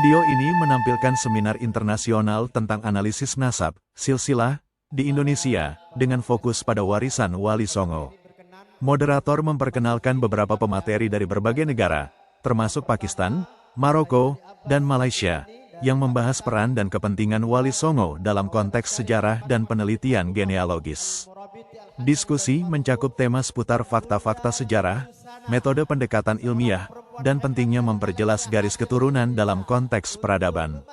Video ini menampilkan seminar internasional tentang analisis nasab, silsilah, di Indonesia, dengan fokus pada warisan Wali Songo. Moderator memperkenalkan beberapa pemateri dari berbagai negara, termasuk Pakistan, Maroko, dan Malaysia, yang membahas peran dan kepentingan Wali Songo dalam konteks sejarah dan penelitian genealogis. Diskusi mencakup tema seputar fakta-fakta sejarah, metode pendekatan ilmiah, dan pentingnya memperjelas garis keturunan dalam konteks peradaban.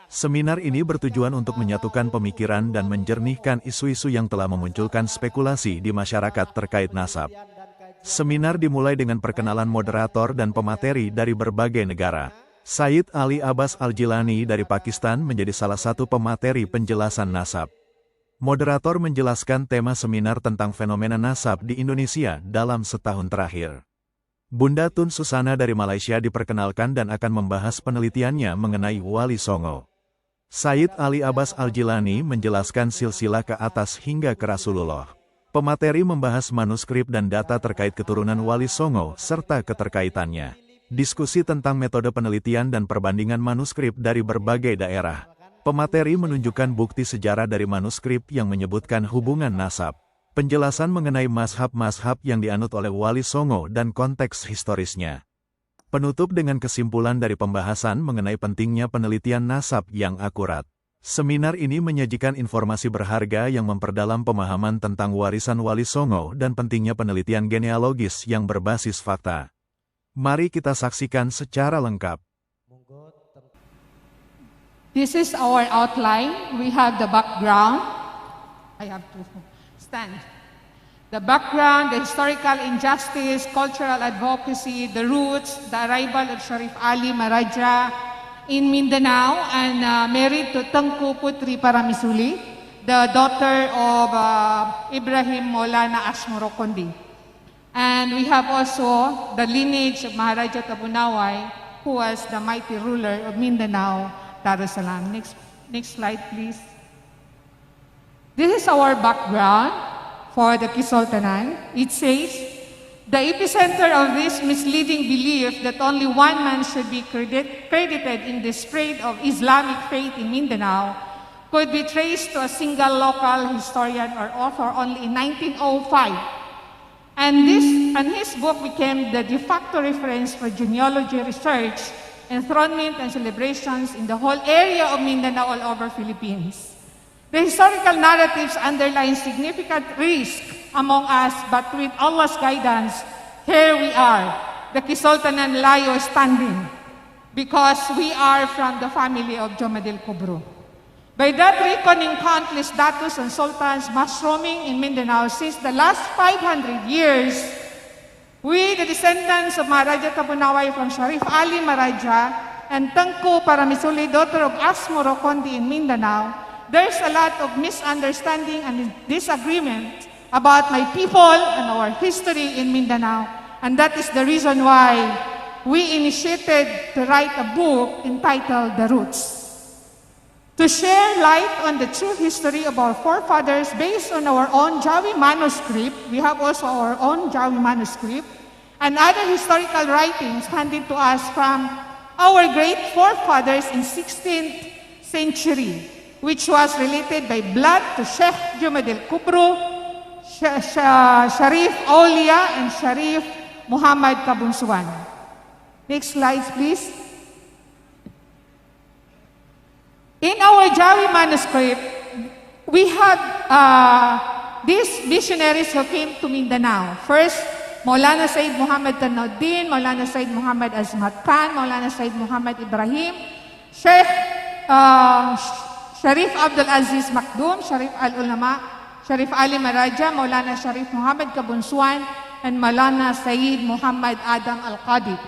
Seminar ini bertujuan untuk menyatukan pemikiran dan menjernihkan isu-isu yang telah memunculkan spekulasi di masyarakat terkait nasab. Seminar dimulai dengan perkenalan moderator dan pemateri dari berbagai negara. Sayyid Ali Abbas Al-Jilani dari Pakistan menjadi salah satu pemateri penjelasan nasab. Moderator menjelaskan tema seminar tentang fenomena nasab di Indonesia dalam setahun terakhir. Bunda Tun Susana dari Malaysia diperkenalkan dan akan membahas penelitiannya mengenai Wali Songo. Sayyid Ali Abbas Al-Jilani menjelaskan silsilah ke atas hingga ke Rasulullah. Pemateri membahas manuskrip dan data terkait keturunan Wali Songo serta keterkaitannya. Diskusi tentang metode penelitian dan perbandingan manuskrip dari berbagai daerah. Pemateri menunjukkan bukti sejarah dari manuskrip yang menyebutkan hubungan nasab. Penjelasan mengenai mazhab-mazhab yang dianut oleh Wali Songo dan konteks historisnya. Penutup dengan kesimpulan dari pembahasan mengenai pentingnya penelitian nasab yang akurat. Seminar ini menyajikan informasi berharga yang memperdalam pemahaman tentang warisan Wali Songo dan pentingnya penelitian genealogis yang berbasis fakta. Mari kita saksikan secara lengkap. This is our outline. We have the background. I have to stand. The background, the historical injustice, cultural advocacy, the roots, the arrival of Sharif Ali Maraja in Mindanao and married to Tengku Putri Paramisuli, the daughter of Ibrahim Maulana Asmorokondi. And we have also the lineage of Maharaja Tabunaway, who was the mighty ruler of Mindanao, Darussalam. Next slide, please. This is our background for the Kisultanan. It says, the epicenter of this misleading belief that only one man should be credited in the spread of Islamic faith in Mindanao could be traced to a single local historian or author only in 1905. And his book became the de facto reference for genealogy research, enthronement, and celebrations in the whole area of Mindanao all over Philippines. The historical narratives underline significant risk among us, but with Allah's guidance, here we are, the Kisultanan Layo standing, because we are from the family of Jomadil Kubro. By that reckoning, countless datus and sultans mushrooming in Mindanao since the last 500 years, we, the descendants of Maharaja Tabunaway from Sharif Ali Maraja and Tengku Paramisuli, daughter of Asmorokondi in Mindanao, there's a lot of misunderstanding and disagreement about my people and our history in Mindanao. And that is the reason why we initiated to write a book entitled The Roots. To share light on the true history of our forefathers based on our own Jawi manuscript, we have also our own Jawi manuscript, and other historical writings handed to us from our great forefathers in 16th century, which was related by blood to Sheikh Jumadil Kubro, Sharif Aulia, and Sharif Muhammad Kabunsuan. Next slide, please. In our Jawi manuscript, we had these missionaries who came to Mindanao. First, Maulana Sayyid Muhammad Tanauddin, Maulana Sayyid Muhammad Azmat Khan, Maulana Sayyid Muhammad Ibrahim, Sheikh Sharif Abdul Aziz Makdum, Sharif Al-Ulama, Sharif Ali Maraja, Maulana Sharif Muhammad Kabunsuan, and Maulana Sayyid Muhammad Adam Al-Qadi.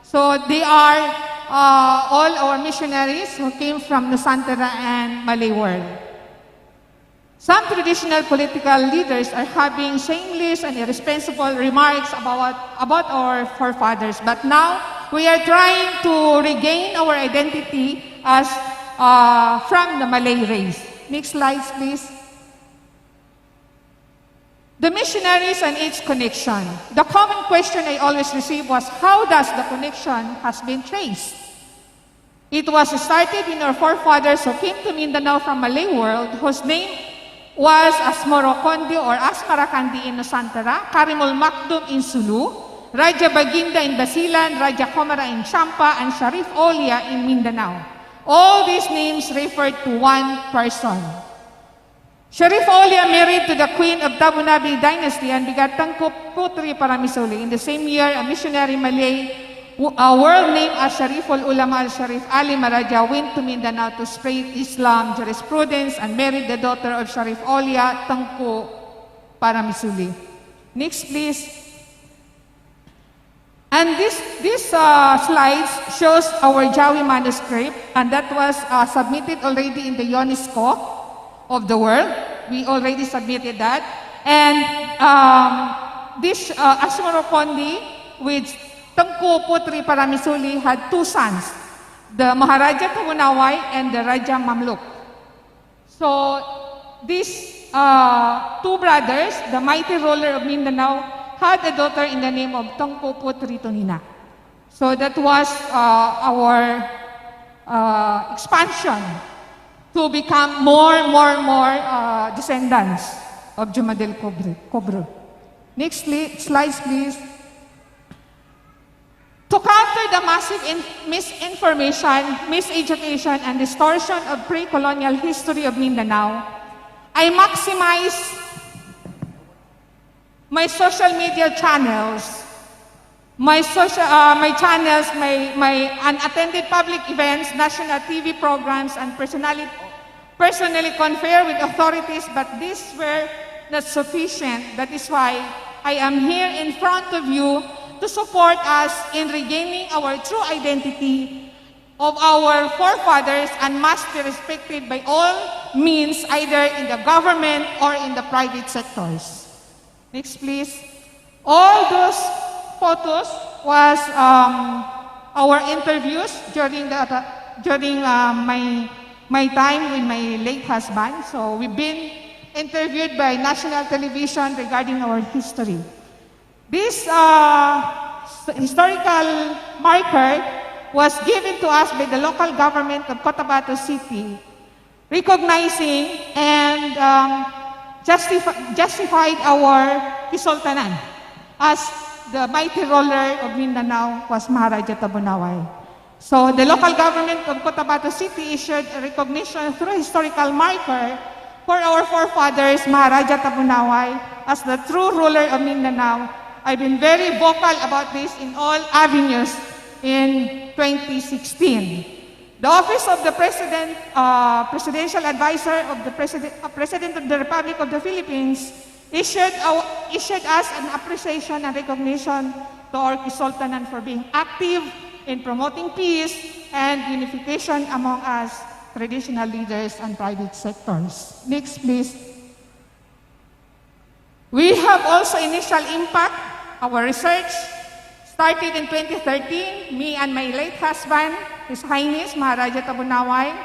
So they are all our missionaries who came from Nusantara and Malay world. Some traditional political leaders are having shameless and irresponsible remarks about our forefathers, but now we are trying to regain our identity as from the Malay race. Next slide, please. The missionaries and its connection. The common question I always receive was, how does the connection has been traced? It was started in our forefathers who came to Mindanao from Malay world, whose name was Asmorocondi or Asmarakandi in Nusantara, Karimul Makdum in Sulu, Raja Baginda in Basilan, Raja Komara in Champa, and Sharif Olia in Mindanao. All these names refer to one person. Sharif Olia married to the queen of Tabunabi dynasty and begat Tangku Putri Paramisuli. In the same year, a missionary Malay, a world named as Shariful Ulama al-Sharif Ali Maraja went to Mindanao to spread Islam jurisprudence and married the daughter of Sharif Olia, Tangku Paramisuli. Next, please. And this slides shows our Jawi manuscript, and that was submitted already in the UNESCO of the world. We already submitted that. And this Asmorocondi with Tangku Putri Paramisuli had two sons, the Maharaja Tabunaway and the Raja Mamluk. So these two brothers, the mighty ruler of Mindanao, had a daughter in the name of Tangku Putri Tonina. So that was our expansion to become more descendants of Jumadil Kobro. Next slides, please. To counter the massive misinformation, miseducation, and distortion of pre-colonial history of Mindanao, I maximize my social media channels, my unattended public events, national TV programs, and personally confer with authorities, but these were not sufficient. That is why I am here in front of you to support us in regaining our true identity of our forefathers and must be respected by all means, either in the government or in the private sectors. Next, please. All those photos was our interviews during my time with my late husband. So we've been interviewed by national television regarding our history. This historical marker was given to us by the local government of Cotabato City, recognizing and justified our Kisultanan as the mighty ruler of Mindanao was Maharaja Tabunaway. So the local government of Cotabato City issued a recognition through historical marker for our forefathers, Maharaja Tabunaway, as the true ruler of Mindanao. I've been very vocal about this in all avenues in 2016. The Office of the Presidential Advisor of the President of the Republic of the Philippines issued us an appreciation and recognition to our Kisultanan for being active in promoting peace and unification among us traditional leaders and private sectors. Next, please. We have also initial impact. Our research started in 2013. Me and my late husband, His Highness Maharaja Tabunaway,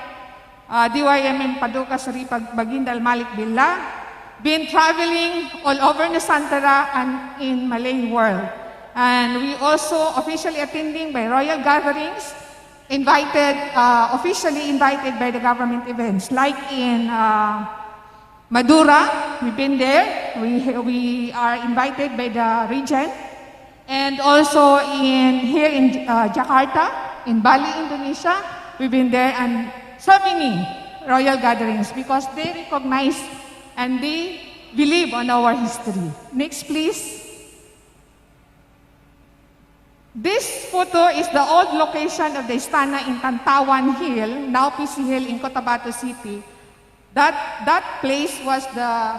DYMM Paduka Saripag Bagindal Malik Billah, been traveling all over Nusantara and in Malay world. And we also officially attending by royal gatherings, officially invited by the government events, like in Madura, we've been there. We are invited by the regent, and also here in Jakarta, in Bali, Indonesia, we've been there, and so many royal gatherings because they recognize and they believe on our history. Next, please. This photo is the old location of the Istana in Cantawan Hill, now PC Hill in Cotabato City. That place was the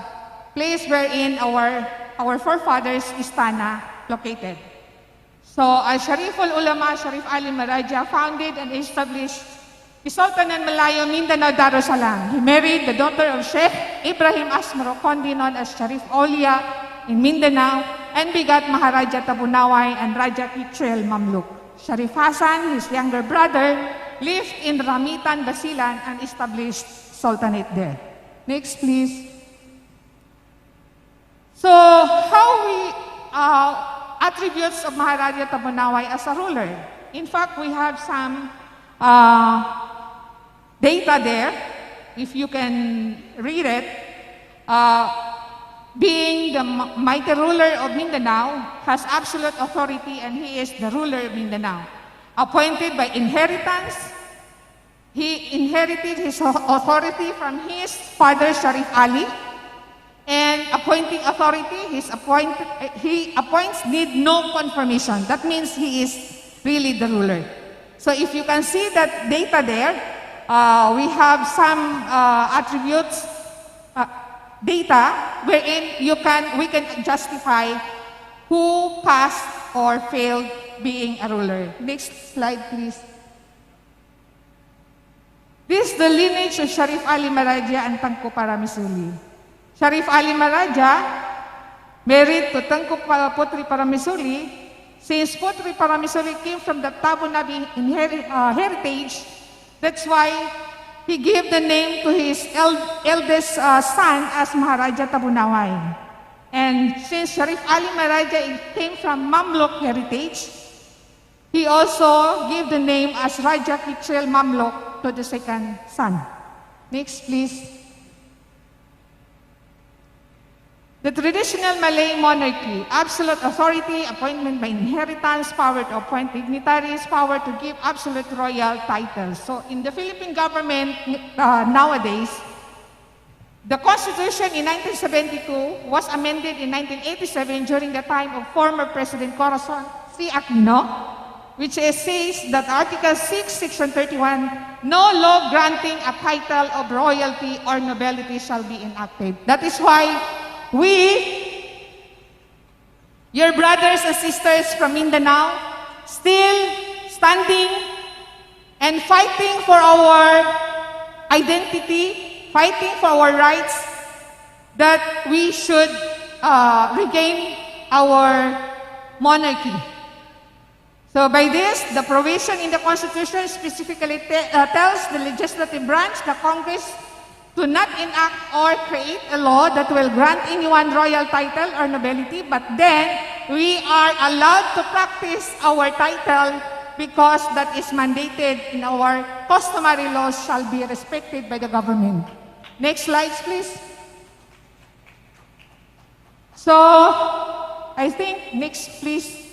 place wherein our forefathers' Istana located. So, Shariful Ulama, Sharif Ali Maraja, founded and established Kisultanan Malayo, Mindanao, Darussalam. He married the daughter of Sheikh Ibrahim Asmorocondi, known as Sharif Olia, in Mindanao, and begat Maharaja Tabunaway and Raja Kichel Mamluk. Sharif Hasan, his younger brother, lived in Ramitan, Basilan, and established Sultanate there. Next, please. So, how we attributes of Maharaja Tabunaway as a ruler? In fact, we have some data there, if you can read it. Being the mighty ruler of Mindanao, has absolute authority, and he is the ruler of Mindanao. Appointed by inheritance, he inherited his authority from his father Sharif Ali, and appointing authority, he appoints need no confirmation. That means he is really the ruler. So if you can see that data there, we have some attributes, data wherein we can justify who passed or failed being a ruler. Next slide, please. This is the lineage of Sharif Ali Maraja and Tangko Paramisuli. Sharif Ali Maraja married to Tangko Putri Paramisuli. Since Putri Paramisuli came from the Tabu Nabi heritage, that's why he gave the name to his eldest son as Maharaja Tabunaway. And since Sharif Ali Maraja came from Mamluk heritage, he also gave the name as Raja Kichel Mamluk to the second son. Next, please. The traditional Malay monarchy, absolute authority, appointment by inheritance, power to appoint dignitaries, power to give absolute royal titles. So in the Philippine government nowadays, the Constitution in 1972 was amended in 1987 during the time of former President Corazon C. Aquino, which says that Article 6, Section 31, no law granting a title of royalty or nobility shall be enacted. That is why we, your brothers and sisters from Mindanao, still standing and fighting for our identity, fighting for our rights, that we should regain our monarchy. So by this, the provision in the Constitution specifically tells the legislative branch, the Congress, to not enact or create a law that will grant anyone royal title or nobility, but then we are allowed to practice our title because that is mandated in our customary laws shall be respected by the government. Next slides, please. So, I think, next please.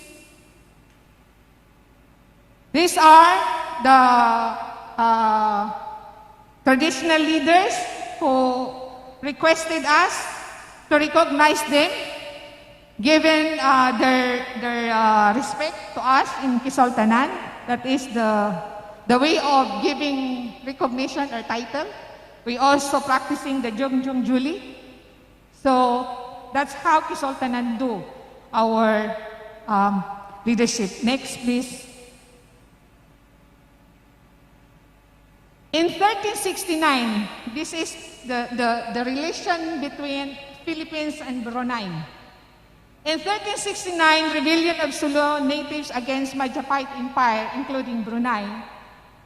These are the traditional leaders who requested us to recognize them, given their respect to us in Kisultanan. That is the way of giving recognition or title. We also practicing the Jungjung Juli. So that's how Kisultanan do our leadership. Next, please. In 1369, this is the relation between Philippines and Brunei. In 1369, rebellion of Sulu natives against Majapahit Empire, including Brunei.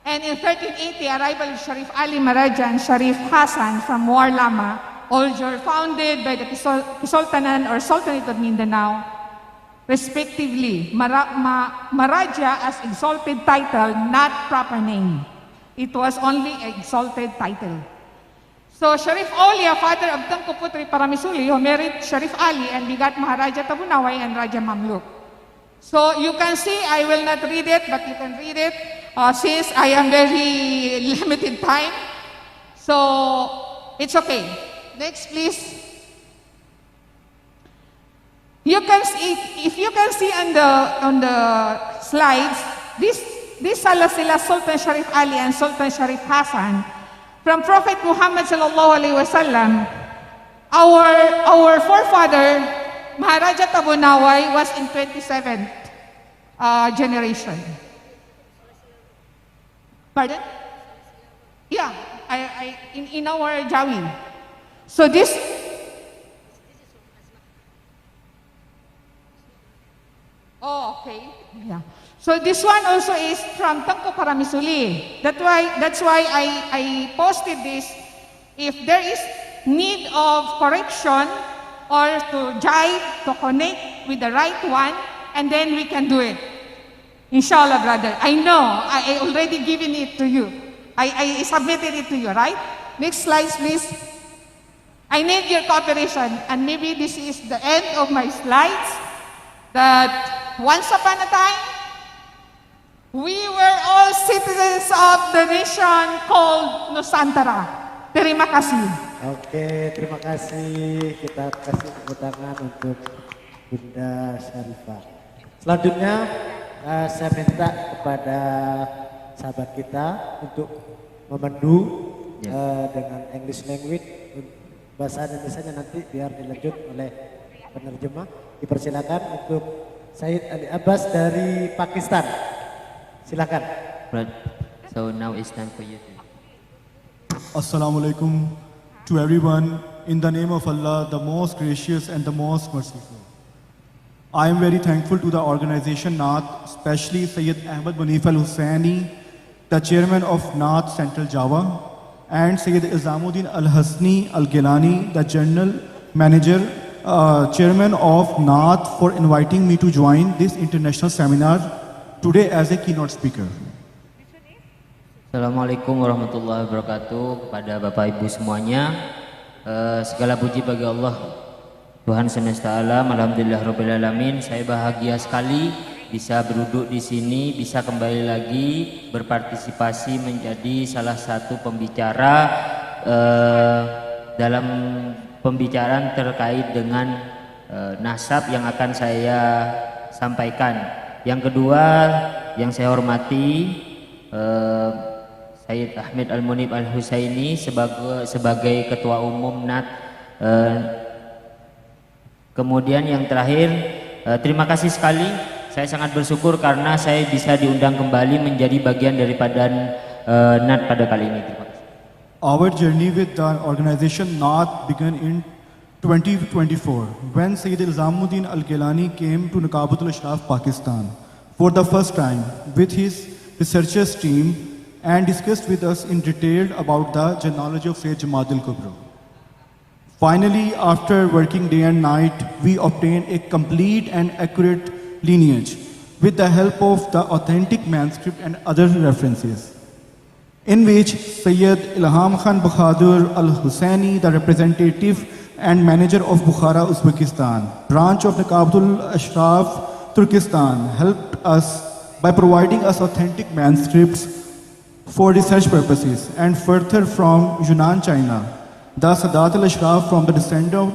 And in 1380, arrival of Sharif Ali Maraja and Sharif Hassan from Warlama, Oljor, founded by the Kisultanan or Sultanate of Mindanao, respectively. Maraja as exalted title, not proper name. It was only an exalted title. So Sharif Aulia, father of Tangko Putri Paramisuli, who married Sharif Ali and begat Maharaja Tabunaway and Raja Mamluk. So you can see, I will not read it, but you can read it since I am very limited time. So it's okay. Next, please. You can see, if you can see on the slides, this sila Sultan Sharif Ali and Sultan Sharif Hassan, from Prophet Muhammad sallallahu alaihi wasallam, our forefather Maharaja Tabunaway was in 27th generation. Pardon? Yeah, in our Jawi. So this. Oh, okay. Yeah. So this one also is from Tangko Paramisuli. That's why I posted this. If there is need of correction or to jive, to connect with the right one, and then we can do it. Inshallah, brother. I know. I already given it to you. I submitted it to you, right? Next slide, please. I need your cooperation. And maybe this is the end of my slides. That once upon a time, we were all citizens of the nation called Nusantara. Terima kasih. Oke, terima kasih. Kita kasih tepuk tangan untuk Bunda Syarifah. Selanjutnya saya minta kepada sahabat kita untuk memandu dengan English language bahasa Indonesia nanti biar dilanjut oleh penerjemah. Dipersilakan untuk Said Ali Abbas dari Pakistan. Silakan. Right. So now it's time for you to. Assalamu alaikum to everyone. In the name of Allah, the most gracious and the most merciful. I am very thankful to the organization NAAT, especially Sayyid Ahmad Munif Al-Hussaini, the chairman of NAAT Central Java, and Sayyid Izamuddin Al-Hasni Al-Gilani, the general manager, chairman of NAAT, for inviting me to join this international seminar today as a keynote speaker. Assalamualaikum warahmatullahi wabarakatuh. Kepada Bapak Ibu semuanya, segala puji bagi Allah Tuhan semesta alam. Alhamdulillahirobbilalamin. Saya bahagia sekali bisa berduduk di sini, bisa kembali lagi berpartisipasi menjadi salah satu pembicara dalam pembicaraan terkait dengan nasab yang akan saya sampaikan. Yang kedua yang saya hormati Sayyid Ahmad Al-Munib Al-Husaini sebagai Ketua Umum NAAT. Kemudian yang terakhir, terima kasih sekali. Saya sangat bersyukur karena saya bisa diundang kembali menjadi bagian daripada NAAT pada kali ini. Terima kasih. Our journey with the organization NAAT began in 2024 when Sayyid Izamuddin Al-Gilani came to Naqabatul Ashraf, Pakistan for the first time with his researchers team and discussed with us in detail about the genealogy of Sayyid Jamad al-Kubra. Finally, after working day and night, we obtained a complete and accurate lineage with the help of the authentic manuscript and other references, in which Sayyid Ilham Khan Bahadur Al-Hussaini, the representative and manager of Bukhara, Uzbekistan, branch of Naqabatul Ashraf, Turkestan, helped us by providing us authentic manuscripts for research purposes, and further from Yunnan, China, the Sadat al-Ashraf from the descendant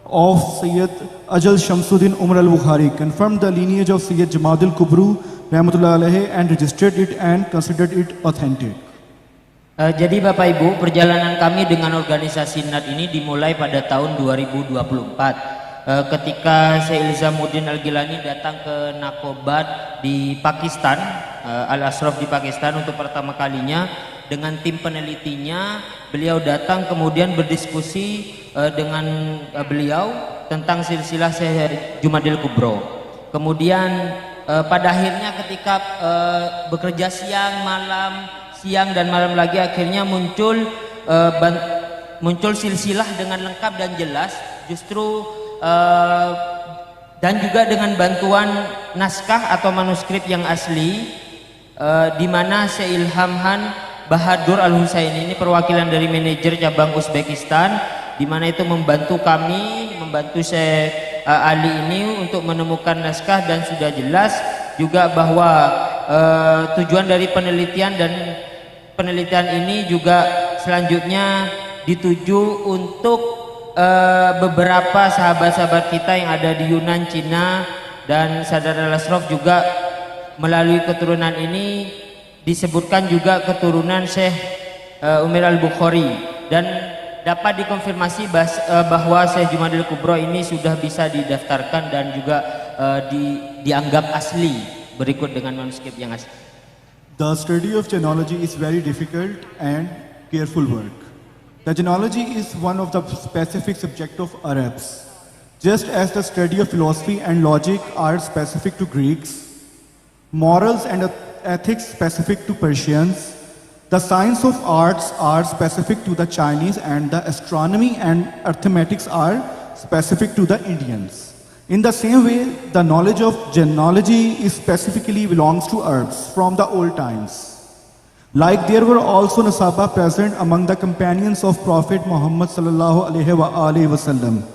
of Sayyid Ajal Shamsuddin Umar al-Bukhari confirmed the lineage of Sayyid Jamad al-Kubru Rahmatullah Alayhi and registered it and considered it authentic. Jadi Bapak Ibu, perjalanan kami dengan organisasi NAAT ini dimulai pada tahun 2024 ketika Sayyid Izamuddin Al-Gilani datang ke Nakobat di Pakistan, Al-Ashraf di Pakistan untuk pertama kalinya. Dengan tim penelitinya, beliau datang kemudian berdiskusi dengan beliau tentang silsilah Syekh Jumadil Kubro. Kemudian pada akhirnya ketika bekerja siang dan malam lagi, akhirnya muncul silsilah dengan lengkap dan jelas, justru dan juga dengan bantuan naskah atau manuskrip yang asli, di mana Syekh Ilham Khan Bahadur Al-Husaini ini perwakilan dari manajer cabang Uzbekistan, di mana itu membantu kami, membantu Syekh Ali ini untuk menemukan naskah, dan sudah jelas juga bahwa tujuan dari penelitian ini juga selanjutnya dituju untuk beberapa sahabat-sahabat kita yang ada di Yunan, Cina, dan Sadar Al-Ashraf juga melalui keturunan ini disebutkan juga keturunan Syekh Umar al-Bukhari, dan dapat dikonfirmasi bahwa Syekh Jumadil Kubro ini sudah bisa didaftarkan dan juga dianggap asli berikut dengan manuskrip yang asli. The study of genealogy is very difficult and careful work. The genealogy is one of the specific subject of Arabs. Just as the study of philosophy and logic are specific to Greeks, morals and ethics specific to Persians, the science of arts are specific to the Chinese, and the astronomy and arithmetics are specific to the Indians. In the same way, the knowledge of genealogy is specifically belongs to Arabs from the old times. Like there were also Nasaba present among the companions of Prophet Muhammad sallallahu alaihi wasallam.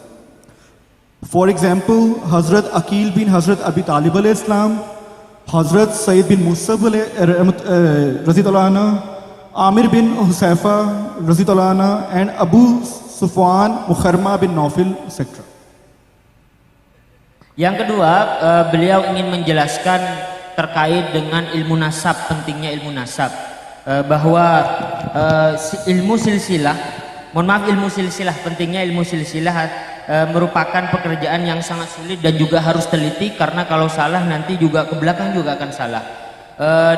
For example, Hazrat Aqil bin Hazrat Abi Talib alayhi salam, Hazrat Sayyid bin Musab raziyallahu anhu, Amir bin Husayfa raziyallahu anhu, and Abu Sufwan Mukharma bin Nawfil, etc. Yang kedua, beliau ingin menjelaskan terkait dengan ilmu nasab, pentingnya ilmu nasab, bahwa ilmu silsilah, pentingnya ilmu silsilah merupakan pekerjaan yang sangat sulit dan juga harus teliti, karena kalau salah nanti juga ke belakang juga akan salah.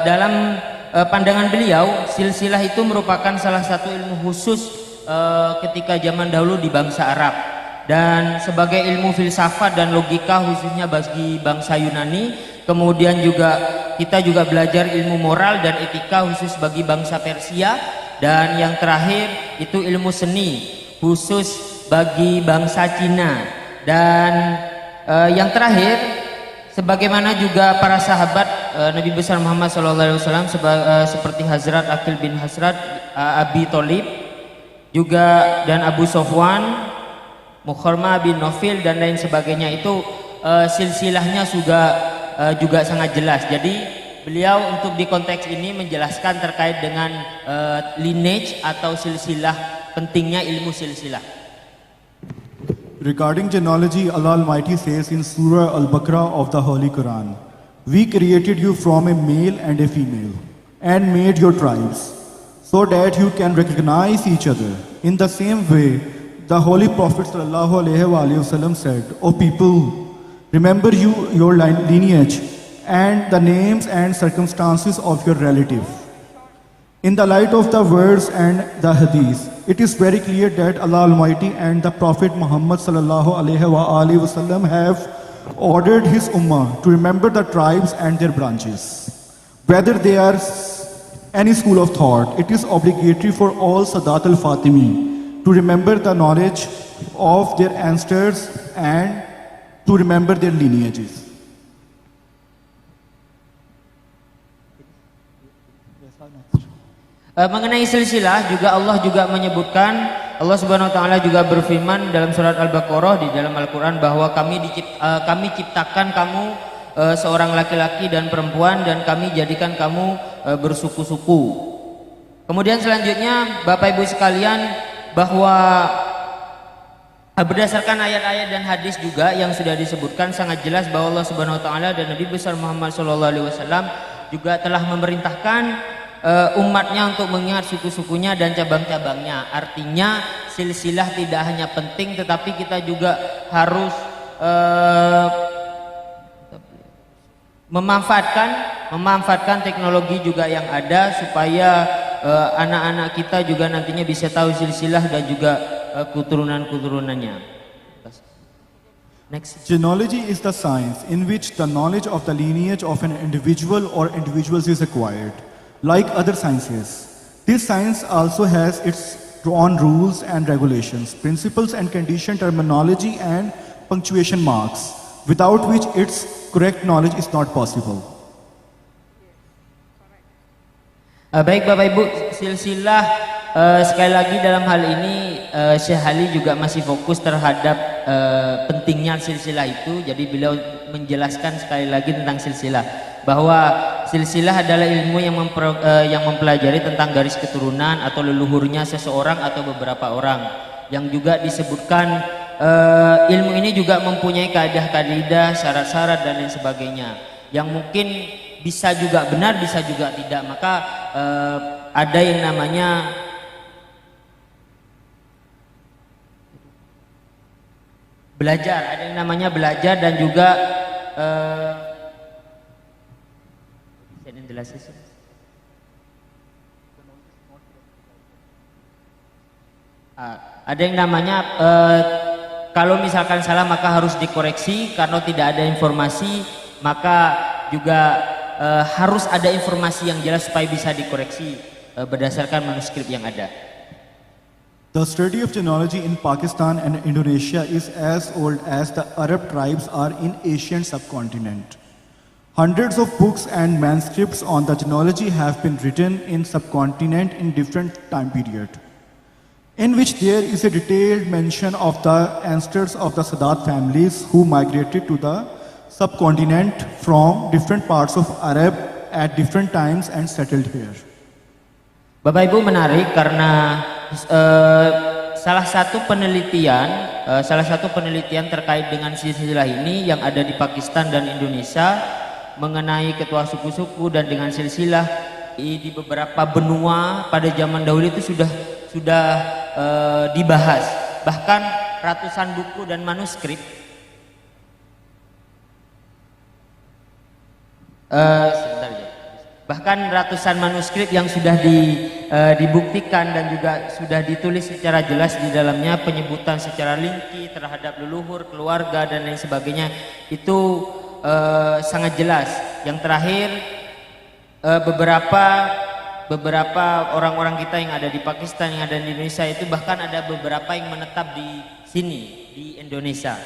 Dalam pandangan beliau, silsilah itu merupakan salah satu ilmu khusus ketika zaman dahulu di bangsa Arab, dan sebagai ilmu filsafat dan logika khususnya bagi bangsa Yunani. Kemudian juga kita juga belajar ilmu moral dan etika khusus bagi bangsa Persia, dan yang terakhir itu ilmu seni khusus bagi bangsa Cina. Dan yang terakhir, sebagaimana juga para sahabat Nabi besar Muhammad SAW seperti Hazrat Aqil bin Hazrat Abi Thalib juga, dan Abu Sufwan Mukharma bin Nawfil dan lain sebagainya, itu silsilahnya juga sangat jelas. Jadi beliau untuk di konteks ini menjelaskan terkait dengan lineage atau silsilah, pentingnya ilmu silsilah. Regarding genealogy, Allah Almighty says in Surah Al-Baqarah of the Holy Quran, "We created you from a male and a female and made your tribes so that you can recognize each other. In the same way, the Holy Prophet ﷺ said, O people, remember your lineage and the names and circumstances of your relative." In the light of the words and the hadith, it is very clear that Allah Almighty and the Prophet Muhammad ﷺ have ordered his ummah to remember the tribes and their branches. Whether they are any school of thought, it is obligatory for all Sadat al-Fatimi to remember the knowledge of their ancestors and to remember their lineages. Mengenai silsilah juga Allah juga menyebutkan, Allah Subhanahu wa taala juga berfirman dalam surat Al-Baqarah di dalam Al-Qur'an bahwa kami ciptakan kamu seorang laki-laki dan perempuan, dan kami jadikan kamu bersuku-suku. Kemudian selanjutnya Bapak Ibu sekalian, bahwa berdasarkan ayat-ayat dan hadis juga yang sudah disebutkan sangat jelas bahwa Allah Subhanahu wa taala dan Nabi besar Muhammad SAW juga telah memerintahkan umatnya untuk mengingat suku-sukunya dan cabang-cabangnya. Artinya silsilah tidak hanya penting, tetapi kita juga harus memanfaatkan teknologi juga yang ada, supaya anak-anak kita juga nantinya bisa tahu silsilah dan juga keturunan-keturunannya. Next. Genealogy is the science in which the knowledge of the lineage of an individual or individuals is acquired. Like other sciences, this science also has its own rules and regulations, principles and condition, terminology and punctuation marks, without which its correct knowledge is not possible. Baik Bapak Ibu, silsilah sekali lagi dalam hal ini Syekh Ali juga masih fokus terhadap pentingnya silsilah itu. Jadi beliau menjelaskan sekali lagi tentang silsilah, bahwa silsilah adalah ilmu yang mempelajari tentang garis keturunan atau leluhurnya seseorang atau beberapa orang, yang juga disebutkan ilmu ini juga mempunyai kaidah-kaidah, syarat-syarat dan lain sebagainya, yang mungkin bisa juga benar, bisa juga tidak. Maka ada yang namanya belajar, dan juga ada yang namanya kalau misalkan salah maka harus dikoreksi, karena tidak ada informasi maka juga harus ada informasi yang jelas supaya bisa dikoreksi berdasarkan manuskrip yang ada. The study of genealogy in Pakistan and Indonesia is as old as the Arab tribes are in Asian subcontinent. Hundreds of books and manuscripts on the genealogy have been written in subcontinent in different time period, in which there is a detailed mention of the ancestors of the Sadat families who migrated to the subcontinent from different parts of Arab at different times and settled here. Bapak Ibu, menarik karena salah satu penelitian terkait dengan silsilah ini yang ada di Pakistan dan Indonesia mengenai ketua suku-suku dan dengan silsilah di beberapa benua pada zaman dahulu itu sudah dibahas, bahkan ratusan buku dan manuskrip bahkan ratusan manuskrip yang sudah dibuktikan dan juga sudah ditulis secara jelas di dalamnya penyebutan secara rinci terhadap leluhur, keluarga dan lain sebagainya itu sangat jelas. Yang terakhir beberapa orang-orang kita yang ada di Pakistan, yang ada di Indonesia itu bahkan ada beberapa yang menetap di sini di Indonesia.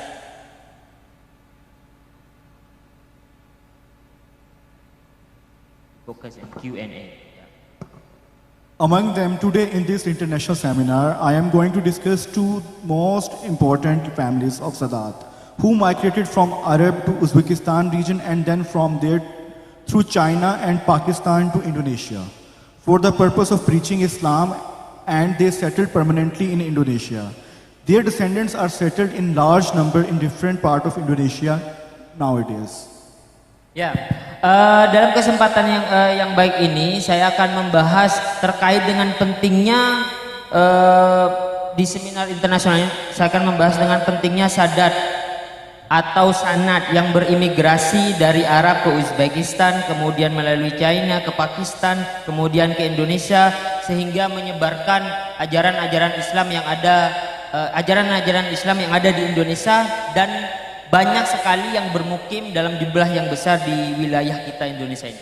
Focus and Q&A. Among them, today in this international seminar, I am going to discuss two most important families of Sadat, who migrated from Arab to Uzbekistan region and then from there through China and Pakistan to Indonesia for the purpose of preaching Islam, and they settled permanently in Indonesia. Their descendants are settled in large number in different parts of Indonesia nowadays. Ya, dalam kesempatan yang baik ini saya akan membahas terkait dengan pentingnya di seminar internasional ini. Saya akan membahas dengan pentingnya Sadat atau sanad yang berimigrasi dari Arab ke Uzbekistan, kemudian melalui China ke Pakistan, kemudian ke Indonesia, sehingga menyebarkan ajaran-ajaran Islam yang ada, ajaran-ajaran Islam yang ada di Indonesia, dan banyak sekali yang bermukim dalam jumlah yang besar di wilayah kita Indonesia ini.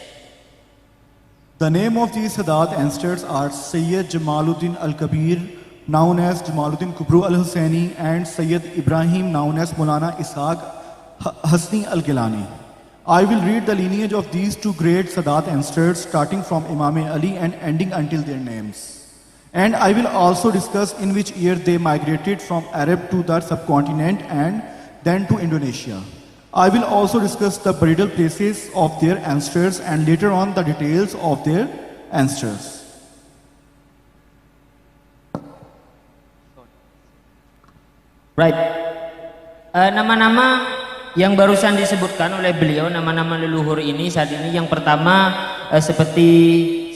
The name of these Sadat ancestors are Sayyid Jamaluddin Al-Kabir, known as Jamaluddin Kubru Al-Husseini, and Sayyid Ibrahim, known as Maulana Ishaq Hasni Al-Gilani. I will read the lineage of these two great Sadat ancestors, starting from Imam Ali and ending until their names. And I will also discuss in which year they migrated from Arab to the subcontinent and then to Indonesia. I will also discuss the burial places of their ancestors and later on the details of their ancestors. Right. Nama-nama yang barusan disebutkan oleh beliau, nama-nama leluhur ini saat ini, yang pertama seperti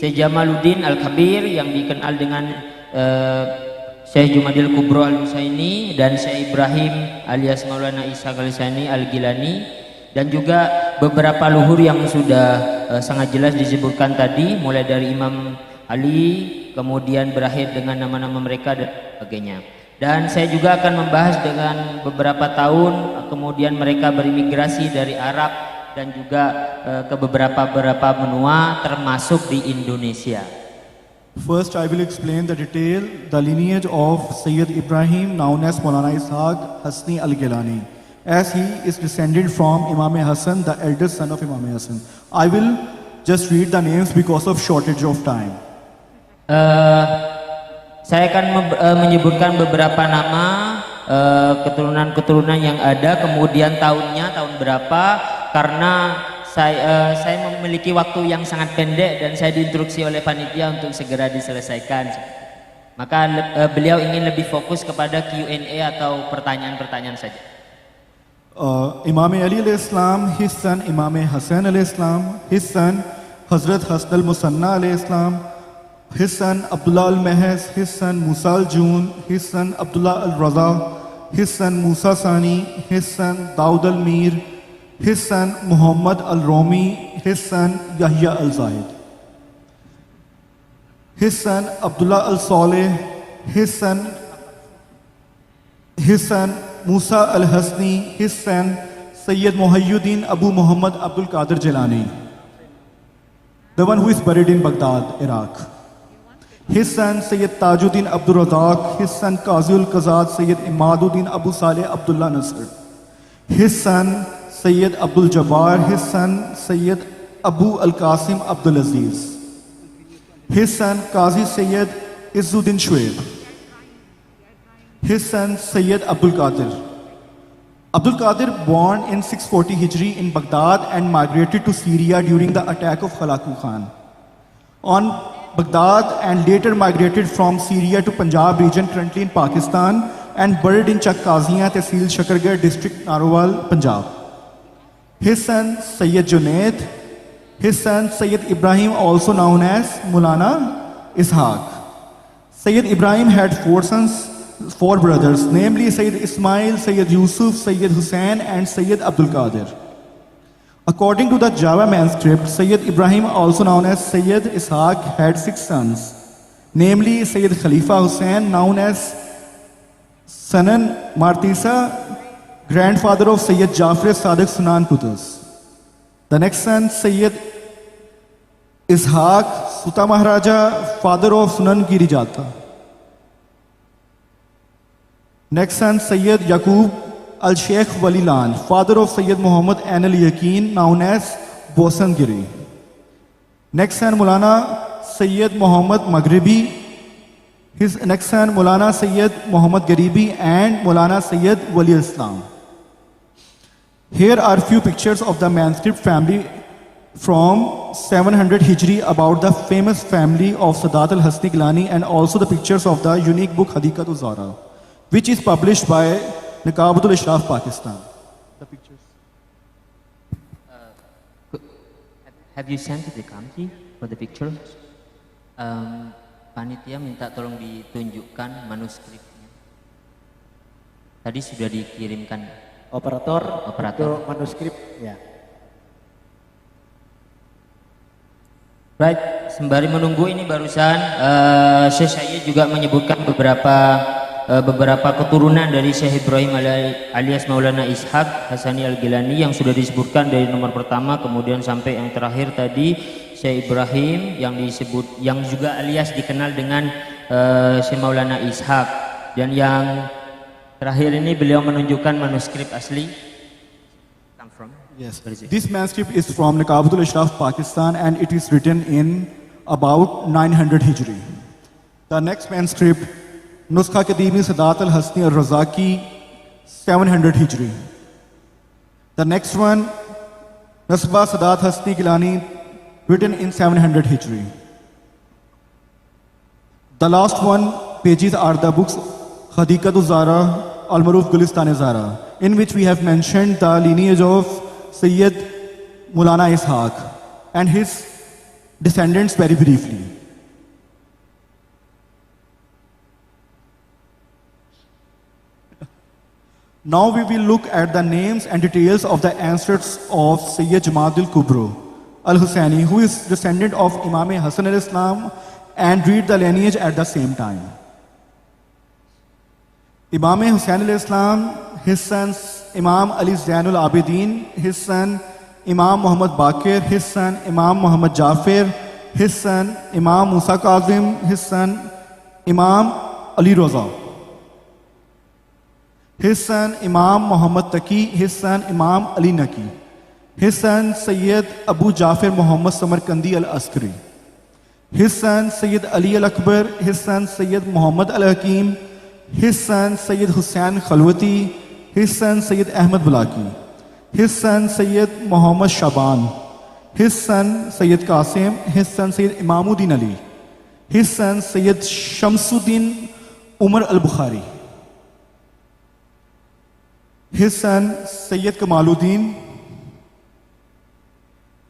Syekh Jamaluddin Al-Kabir yang dikenal dengan Syekh Jumadil Kubro Al-Husaini, dan Syekh Ibrahim alias Maulana Ishaq Al-Husaini Al-Gilani, dan juga beberapa luhur yang sudah sangat jelas disebutkan tadi, mulai dari Imam Ali, kemudian berakhir dengan nama-nama mereka dan sebagainya. Dan saya juga akan membahas dengan beberapa tahun kemudian mereka berimigrasi dari Arab dan juga ke beberapa benua termasuk di Indonesia. First, I will explain the lineage of Sayyid Ibrahim, known as Maulana Ishaq Hasni Al-Gilani, as he is descended from Imam Hassan, the eldest son of Imam Hassan. I will just read the names because of shortage of time. Saya akan menyebutkan beberapa nama keturunan-keturunan yang ada, kemudian tahunnya, tahun berapa, karena saya memiliki waktu yang sangat pendek dan saya diinstruksi oleh panitia untuk segera diselesaikan. Maka beliau ingin lebih fokus kepada Q&A atau pertanyaan-pertanyaan saja. Imam Ali al-Islam, his son Imam Hassan al-Islam, his son Hazrat Hasan al-Musanna al-Islam, his son Abdullah al-Mahaz, his son Musa al-Jun, his son Abdullah al-Raza, his son Musa Sani, his son Daud al-Mir, his son Muhammad al-Romi, his son Yahya al-Zahid, his son Abdullah al-Saleh, his son Musa al-Hasni, his son Sayyid Muhayyuddin Abu Muhammad Abdul Qadir Jilani, the one who is buried in Baghdad, Iraq. His son Sayyid Tajuddin Abdul Razak, his son Qaziul Qazad Sayyid Imaduddin Abu Saleh Abdullah Nasr, his son Sayyid Abdul Jabbar, his son Sayyid Abu Al Qasim Abdul Aziz, his son Qazi Sayyid Izzuddin Shuaib, his son Sayyid Abdul Qadir. Abdul Qadir, born in 640 Hijri in Baghdad and migrated to Syria during the attack of Halaku Khan. On Baghdad and later migrated from Syria to Punjab region currently in Pakistan and buried in Chak Kaziyan, Tehsil Shakargarh district, Narowal, Punjab. His son Sayyid Junaid, his son Sayyid Ibrahim, also known as Mulana Ishaq. Sayyid Ibrahim had four brothers, namely Sayyid Ismail, Sayyid Yusuf, Sayyid Hussain and Sayyid Abdul Qadir. According to the Java manuscript, Sayyid Ibrahim, also known as Sayyid Ishaq, had 6 sons, namely Sayyid Khalifa Hussain, known as Sanan Martisa, grandfather of Sayyid Jafar Sadiq Sunan Qutuz. The next son, Sayyid Ishaq Suta Maharaja, father of Sunan Girijata. Next son, Sayyid Yaqub Al-Sheikh Walilan, father of Sayyid Muhammad Ain al-Yaqeen, known as Bosan Giri. Next son, Mulana Sayyid Muhammad Maghribi. His next son, Mulana Sayyid Muhammad Garibi and Mulana Sayyid Wali Islam. Here are few pictures of the manuscript family from 700 Hijri about the famous family of Sadat al-Hasni Gilani, and also the pictures of the unique book Hadiqat Zara, which is published by Niqabatul Ashraf, Pakistan. The pictures. Have you sent to the committee for the pictures? Panitia minta tolong ditunjukkan manuskripnya. Tadi sudah dikirimkan. Operator. Operator. Untuk manuskrip, ya. Baik, sembari menunggu ini barusan saya juga menyebutkan beberapa keturunan dari Syekh Ibrahim alias Maulana Ishaq Hasani Al-Gilani yang sudah disebutkan dari nomor pertama kemudian sampai yang terakhir tadi Syekh Ibrahim yang juga alias dikenal dengan Syekh Maulana Ishaq, dan yang terakhir ini beliau menunjukkan manuskrip asli. Come from? Yes. This manuscript is from Niqabatul Ashraf, Pakistan, and it is written in about 900 Hijri. The next manuscript, Nuskha Kadimi Sadat al-Hasni al-Razaki, 700 Hijri. The next one, Nasba Sadat Hasni Gilani, written in 700 Hijri. The last one pages are the books Hadiqat Zara, Al-Maruf Gulistan Zara, in which we have mentioned the lineage of Sayyid Mulana Ishaq and his descendants very briefly. Now we will look at the names and details of the ancestors of Sayyid Jamad al-Kubro al-Hussaini, who is descendant of Imam Hassan al-Islam, and read the lineage at the same time. Imam Hussain al-Islam, his sons Imam Ali Zainul Abidin, his son Imam Muhammad Baqir, his son Imam Muhammad Jafar, his son Imam Musa Kazim, his son Imam Ali Roza, his son Imam Muhammad Taqi, his son Imam Ali Naqi, his son Sayyid Abu Jafar Muhammad Samarkandi al-Askari, his son Sayyid Ali al-Akbar, his son Sayyid Muhammad al-Hakim, his son Sayyid Hussain Khalwati, his son Sayyid Ahmad Bulaki, his son Sayyid Muhammad Shaban, his son Sayyid Qasim, his son Sayyid Imamuddin Ali, his son Sayyid Shamsuddin Umar al-Bukhari, his son Sayyid Kamaluddin.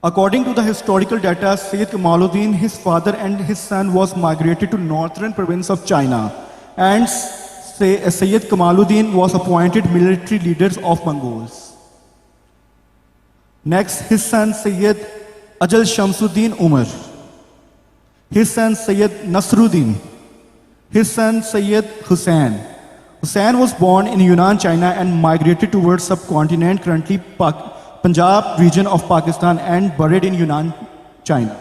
According to the historical data, Sayyid Kamaluddin, his father and his son was migrated to northern province of China, and Sayyid Kamaluddin was appointed military leaders of Mongols. Next, his son Sayyid Ajal Shamsuddin Umar, his son Sayyid Nasruddin, his son Sayyid Hussain. Hussain was born in Yunnan, China, and migrated towards subcontinent, currently Punjab region of Pakistan, and buried in Yunnan, China.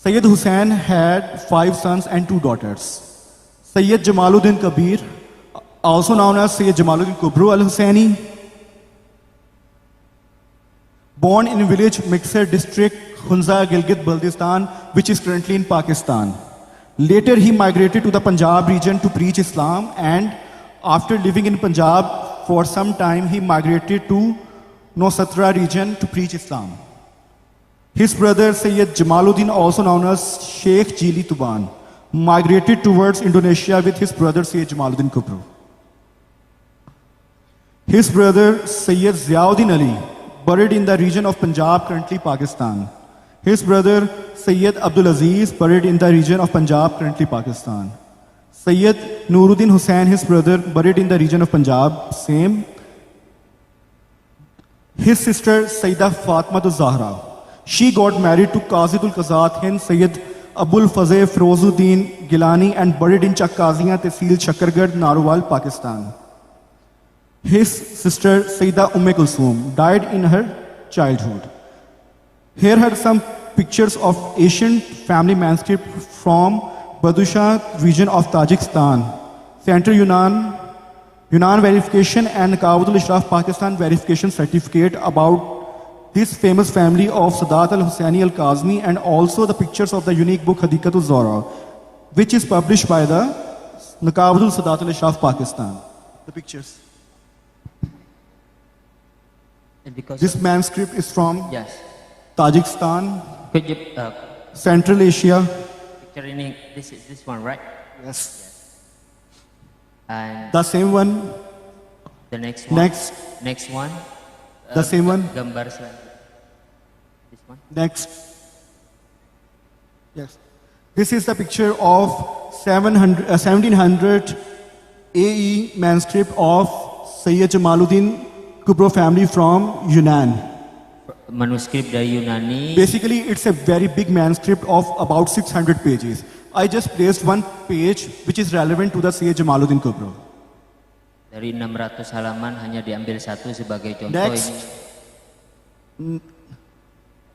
Sayyid Hussain had 5 sons and 2 daughters. Sayyid Jamaluddin Kabir, also known as Sayyid Jamaluddin Kubru al-Hussaini, born in village Mixer district, Hunza, Gilgit-Baltistan, which is currently in Pakistan. Later, he migrated to the Punjab region to preach Islam, and after living in Punjab for some time, he migrated to Nosatra region to preach Islam. His brother Sayyid Jamaluddin, also known as Sheikh Jili Tuban, migrated towards Indonesia with his brother Sayyid Jamaluddin Kubru. His brother Sayyid Ziauddin Ali, buried in the region of Punjab, currently Pakistan. His brother Sayyid Abdul Aziz, buried in the region of Punjab, currently Pakistan. Sayyid Nuruddin Hussain, his brother, buried in the region of Punjab, same. His sister Sayyidah Fatma Zahra, she got married to Qazidul Qazat Hind Sayyid Abul Fazeh Firozuddin Gilani and buried in Chakkazia Tehsil Chakargarh, Narowal, Pakistan. His sister Sayyidah Kulsum died in her childhood. Here are some pictures of ancient family manuscript from Badusha region of Tajikistan, Central Yunnan verification and Naqabatul Ashraf Pakistan verification certificate about this famous family of Sadat al-Hussaini al-Kazmi, and also the pictures of the unique book Hadikatul Zahra, which is published by the Naqabatul Sadat al-Ashraf Pakistan. The pictures. And because This manuscript is from yes, Tajikistan, could you Central Asia. picture in this is this one, right? Yes. And The same one. the next one. Next. Next one. The same one. Gambar selanjutnya. This one. Next. Yes. This is the picture of 1700 AE manuscript of Sayyid Jamaluddin Kubro family from Yunnan. Manuskrip dari Yunani. Basically, it's a very big manuscript of about 600 pages. I just placed one page which is relevant to the Sayyid Jamaluddin Kubro. Dari 600 halaman hanya diambil satu sebagai contoh Next. ini.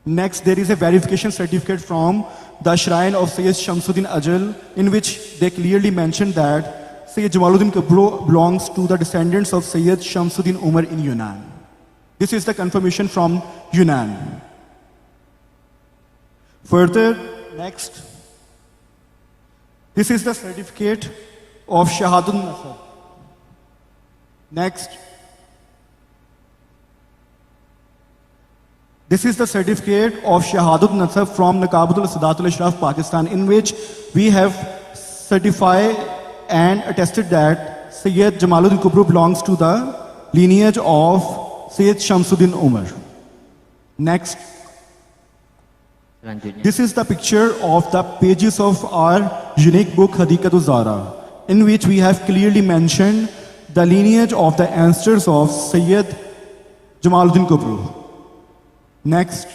Next, there is a verification certificate from the shrine of Sayyid Shamsuddin Ajal, in which they clearly mention that Sayyid Jamaluddin Kubro belongs to the descendants of Sayyid Shamsuddin Umar in Yunnan. This is the confirmation from Yunnan. Further, next, this is the certificate of Shahadun Nasr. Next, this is the certificate of Shahadut Nasab from Naqabatul Sadatul Ashraf, Pakistan, in which we have certified and attested that Sayyid Jamaluddin Kubro belongs to the lineage of Sayyid Shamsuddin Umar. Next, Selanjutnya. this is the picture of the pages of our unique book Hadikatul Zahra, in which we have clearly mentioned the lineage of the ancestors of Sayyid Jamaluddin Kubro. Next,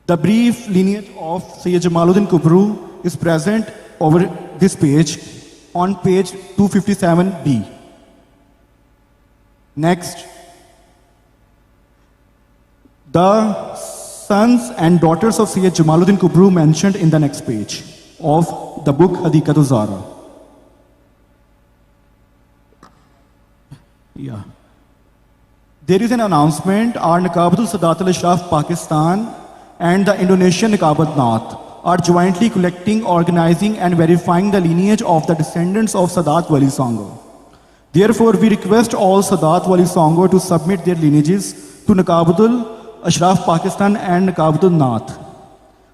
the brief lineage of Sayyid Jamaluddin Kubro is present over this page on page 257b. Next, the sons and daughters of Sayyid Jamaluddin Kubro mentioned in the next page of the book Hadikatul Zahra. Yeah. There is an announcement. Our Naqabatul Sadatul Ashraf Pakistan and the Indonesian Naqabat Nath are jointly collecting, organizing and verifying the lineage of the descendants of Sadat Wali Songo. Therefore, we request all Sadat Wali Songo to submit their lineages to Naqabatul Ashraf Pakistan and Naqabatul Nath,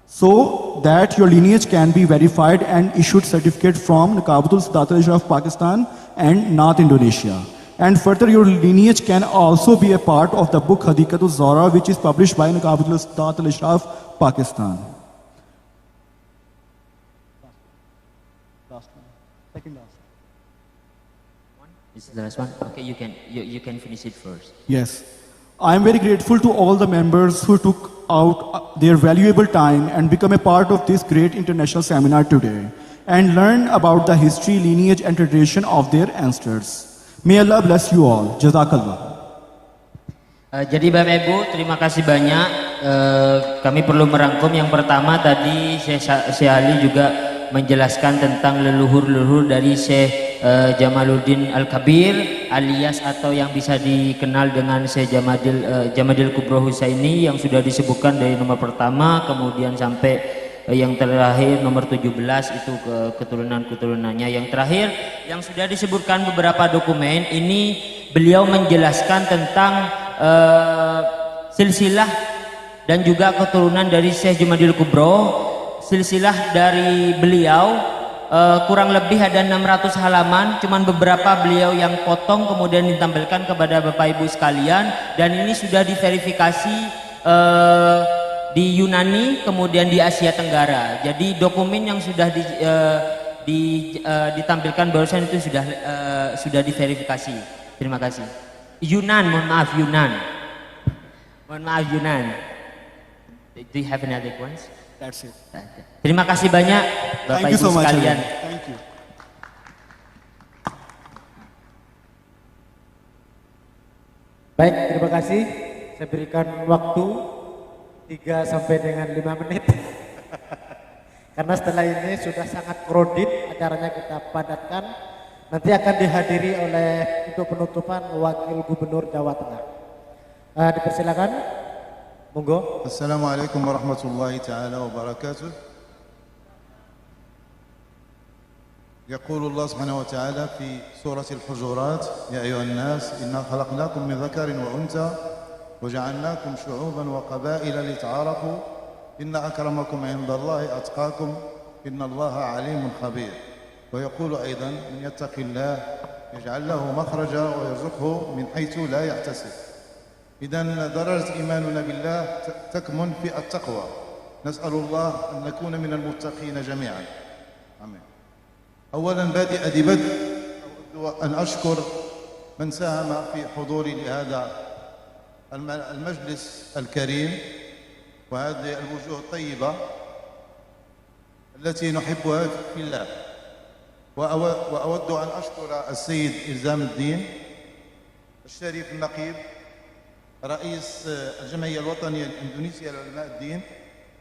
so that your lineage can be verified and issued certificate from Naqabatul Sadatul Ashraf Pakistan and Nath Indonesia. And further, your lineage can also be a part of the book Hadikatul Zahra, which is published by Naqabatul Sadatul Ashraf Pakistan. Second last. This is the last one. Okay, you can finish it first. Yes. I am very grateful to all the members who took out their valuable time and become a part of this great international seminar today and learn about the history, lineage and tradition of their ancestors. May Allah bless you all. Jazakallah. Jadi Bapak Ibu, terima kasih banyak. Kami perlu merangkum. Yang pertama tadi Syekh Ali juga menjelaskan tentang leluhur-leluhur dari Syekh Jamaluddin Al-Kabir alias atau yang bisa dikenal dengan Syekh Jamadil Kubro Husaini yang sudah disebutkan dari nomor pertama kemudian sampai yang terakhir nomor 17 itu ke keturunan-keturunannya. Yang terakhir yang sudah disebutkan beberapa dokumen ini beliau menjelaskan tentang silsilah dan juga keturunan dari Syekh Jamadil Kubro. Silsilah dari beliau kurang lebih ada 600 halaman, cuman beberapa beliau yang potong kemudian ditampilkan kepada Bapak Ibu sekalian, dan ini sudah diverifikasi di Yunani kemudian di Asia Tenggara. Jadi dokumen yang sudah ditampilkan barusan itu sudah diverifikasi. Terima kasih. Yunan, mohon maaf Yunan. Mohon maaf Yunan. Do you have another ones? That's it. Terima kasih banyak Bapak Thank you Ibu so much. sekalian. Thank you. Baik, terima kasih. Saya berikan waktu 3 sampai dengan 5 menit. Karena setelah ini sudah sangat kredit, acaranya kita padatkan. Nanti akan dihadiri oleh untuk penutupan Wakil Gubernur Jawa Tengah. Dipersilakan. Monggo. Assalamualaikum warahmatullahi taala wabarakatuh. يقول الله سبحانه وتعالى في سورة الحجرات: يا أيها الناس إنا خلقناكم من ذكر وأنثى وجعلناكم شعوبا وقبائل لتعارفوا إن أكرمكم عند الله أتقاكم إن الله عليم خبير. ويقول أيضا: من يتق الله يجعل له مخرجا ويرزقه من حيث لا يحتسب. إذن درجة إيماننا بالله تكمن في التقوى. نسأل الله أن نكون من المتقين جميعا. آمين. أولا بادئ بدء أود أن أشكر من ساهم في حضوري لهذا المجلس الكريم وهذه الوجوه الطيبة التي نحبها في الله. وأود أن أشكر السيد إلزام الدين الشريف النقيب رئيس الجمعية الوطنية الإندونيسية لعلماء الدين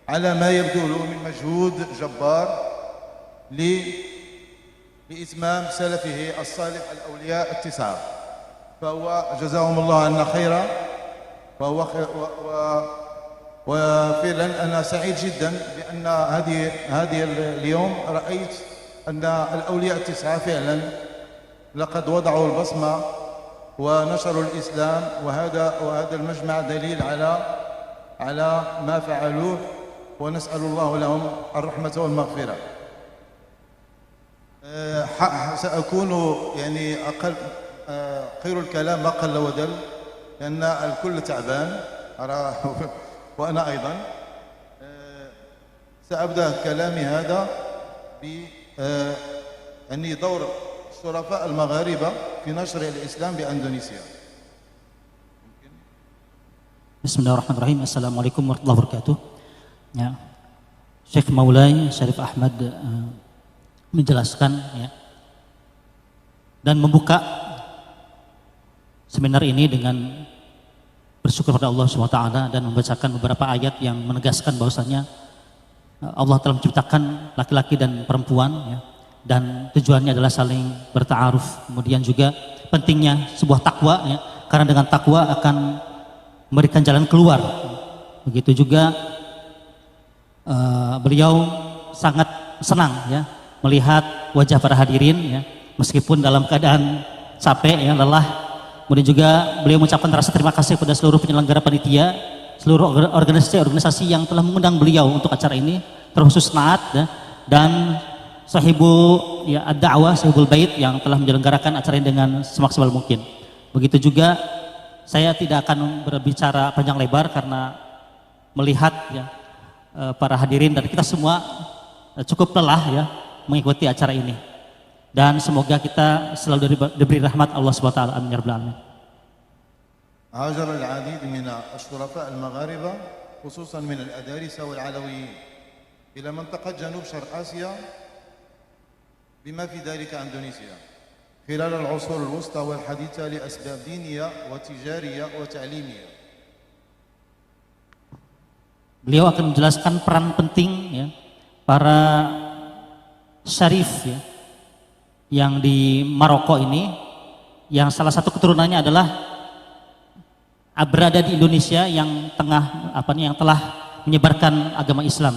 على ما يبدو له من مجهود جبار لإتمام سلفه الصالح الأولياء التسعة، فهو جزاهم الله عنا خيرا. وفعلا أنا سعيد جدا بأن هذه اليوم رأيت أن الأولياء التسعة فعلا لقد وضعوا البصمة ونشروا الإسلام، وهذا المجمع دليل على ما فعلوه، ونسأل الله لهم الرحمة والمغفرة. سأكون يعني أقل خير الكلام ما قل ودل، لأن الكل تعبان وأنا أيضا. سأبدأ كلامي هذا بأني دور الشرفاء المغاربة في نشر الإسلام بأندونيسيا. Bismillahirrahmanirrahim. Assalamualaikum warahmatullahi wabarakatuh. Ya, Syekh Maulai Syarif Ahmad menjelaskan ya, dan membuka seminar ini dengan bersyukur pada Allah SWT dan membacakan beberapa ayat yang menegaskan bahwasanya Allah telah menciptakan laki-laki dan perempuan ya, dan tujuannya adalah saling berta'aruf. Kemudian juga pentingnya sebuah takwa ya, karena dengan takwa akan memberikan jalan keluar. Begitu juga beliau sangat senang ya melihat wajah para hadirin ya, meskipun dalam keadaan capek ya, lelah. Kemudian juga beliau mengucapkan rasa terima kasih kepada seluruh penyelenggara panitia, seluruh organisasi yang telah mengundang beliau untuk acara ini, terkhusus Naat ya, dan sahibu ya ad-da'wah, sahibul bait yang telah menyelenggarakan acara ini dengan semaksimal mungkin. Begitu juga saya tidak akan berbicara panjang lebar karena melihat ya para hadirin dan kita semua cukup lelah ya mengikuti acara ini, dan semoga kita selalu diberi rahmat Allah SWT. Amin ya rabbal alamin. هاجر العديد من الشرفاء المغاربة خصوصا من الأدارسة والعلويين إلى منطقة جنوب شرق آسيا بما في ذلك أندونيسيا خلال العصور الوسطى والحديثة لأسباب دينية وتجارية وتعليمية. Beliau akan menjelaskan peran penting ya para syarif ya yang di Maroko ini, yang salah satu keturunannya adalah berada di Indonesia yang yang telah menyebarkan agama Islam.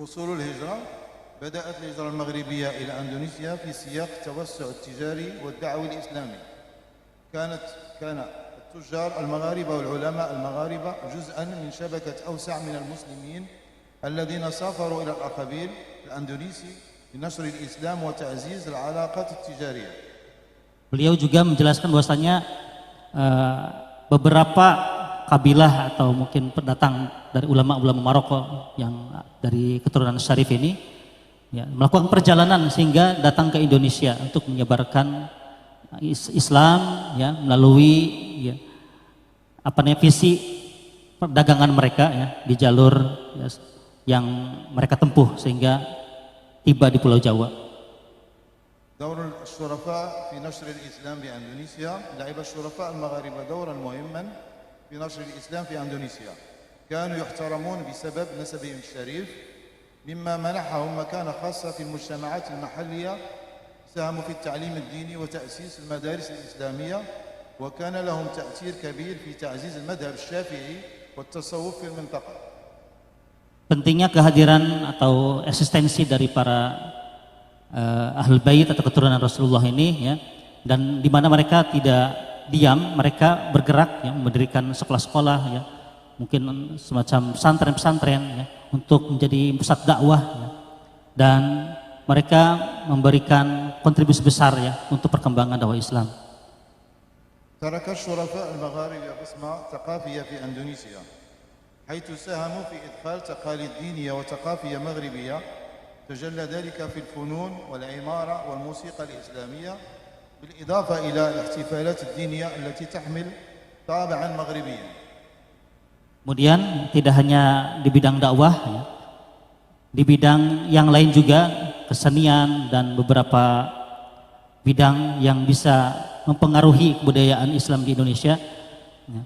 وصول الهجرة بدأت الهجرة المغربية إلى أندونيسيا في سياق التوسع التجاري والدعوي الإسلامي. كان التجار المغاربة والعلماء المغاربة جزءا من شبكة أوسع من المسلمين الذين سافروا إلى الأقابيل الأندونيسي لنشر الإسلام وتعزيز العلاقات التجارية. Beliau juga menjelaskan bahwasanya beberapa kabilah atau mungkin pendatang dari ulama-ulama Maroko yang dari keturunan syarif ini ya, melakukan perjalanan sehingga datang ke Indonesia untuk menyebarkan Islam ya melalui ya, visi perdagangan mereka ya di jalur ya, yang mereka tempuh sehingga tiba di Pulau Jawa. دور الشرفاء في نشر الإسلام بأندونيسيا. لعب الشرفاء المغاربة دورا مهما في نشر الإسلام في أندونيسيا. كانوا يحترمون بسبب نسبهم الشريف مما منحهم مكانة خاصة في المجتمعات المحلية. ساهموا في التعليم الديني وتأسيس المدارس الإسلامية وكان لهم تأثير كبير في تعزيز المذهب الشافعي والتصوف في المنطقة. Pentingnya kehadiran atau eksistensi dari para Ahlul Bait atau keturunan Rasulullah ini ya, dan di mana mereka tidak diam, mereka bergerak ya, mendirikan sekolah-sekolah ya, mungkin semacam pesantren-pesantren ya, untuk menjadi pusat dakwah ya, dan mereka memberikan kontribusi besar ya untuk perkembangan dakwah Islam. ترك الشرفاء المغاربة بصمة ثقافية في أندونيسيا حيث ساهموا في إدخال تقاليد دينية وثقافية مغربية تجلى ذلك في الفنون والعمارة والموسيقى الإسلامية بالإضافة إلى الاحتفالات الدينية التي تحمل طابعا مغربيا. Kemudian tidak hanya di bidang dakwah ya, di bidang yang lain juga kesenian dan beberapa bidang yang bisa mempengaruhi kebudayaan Islam di Indonesia ya.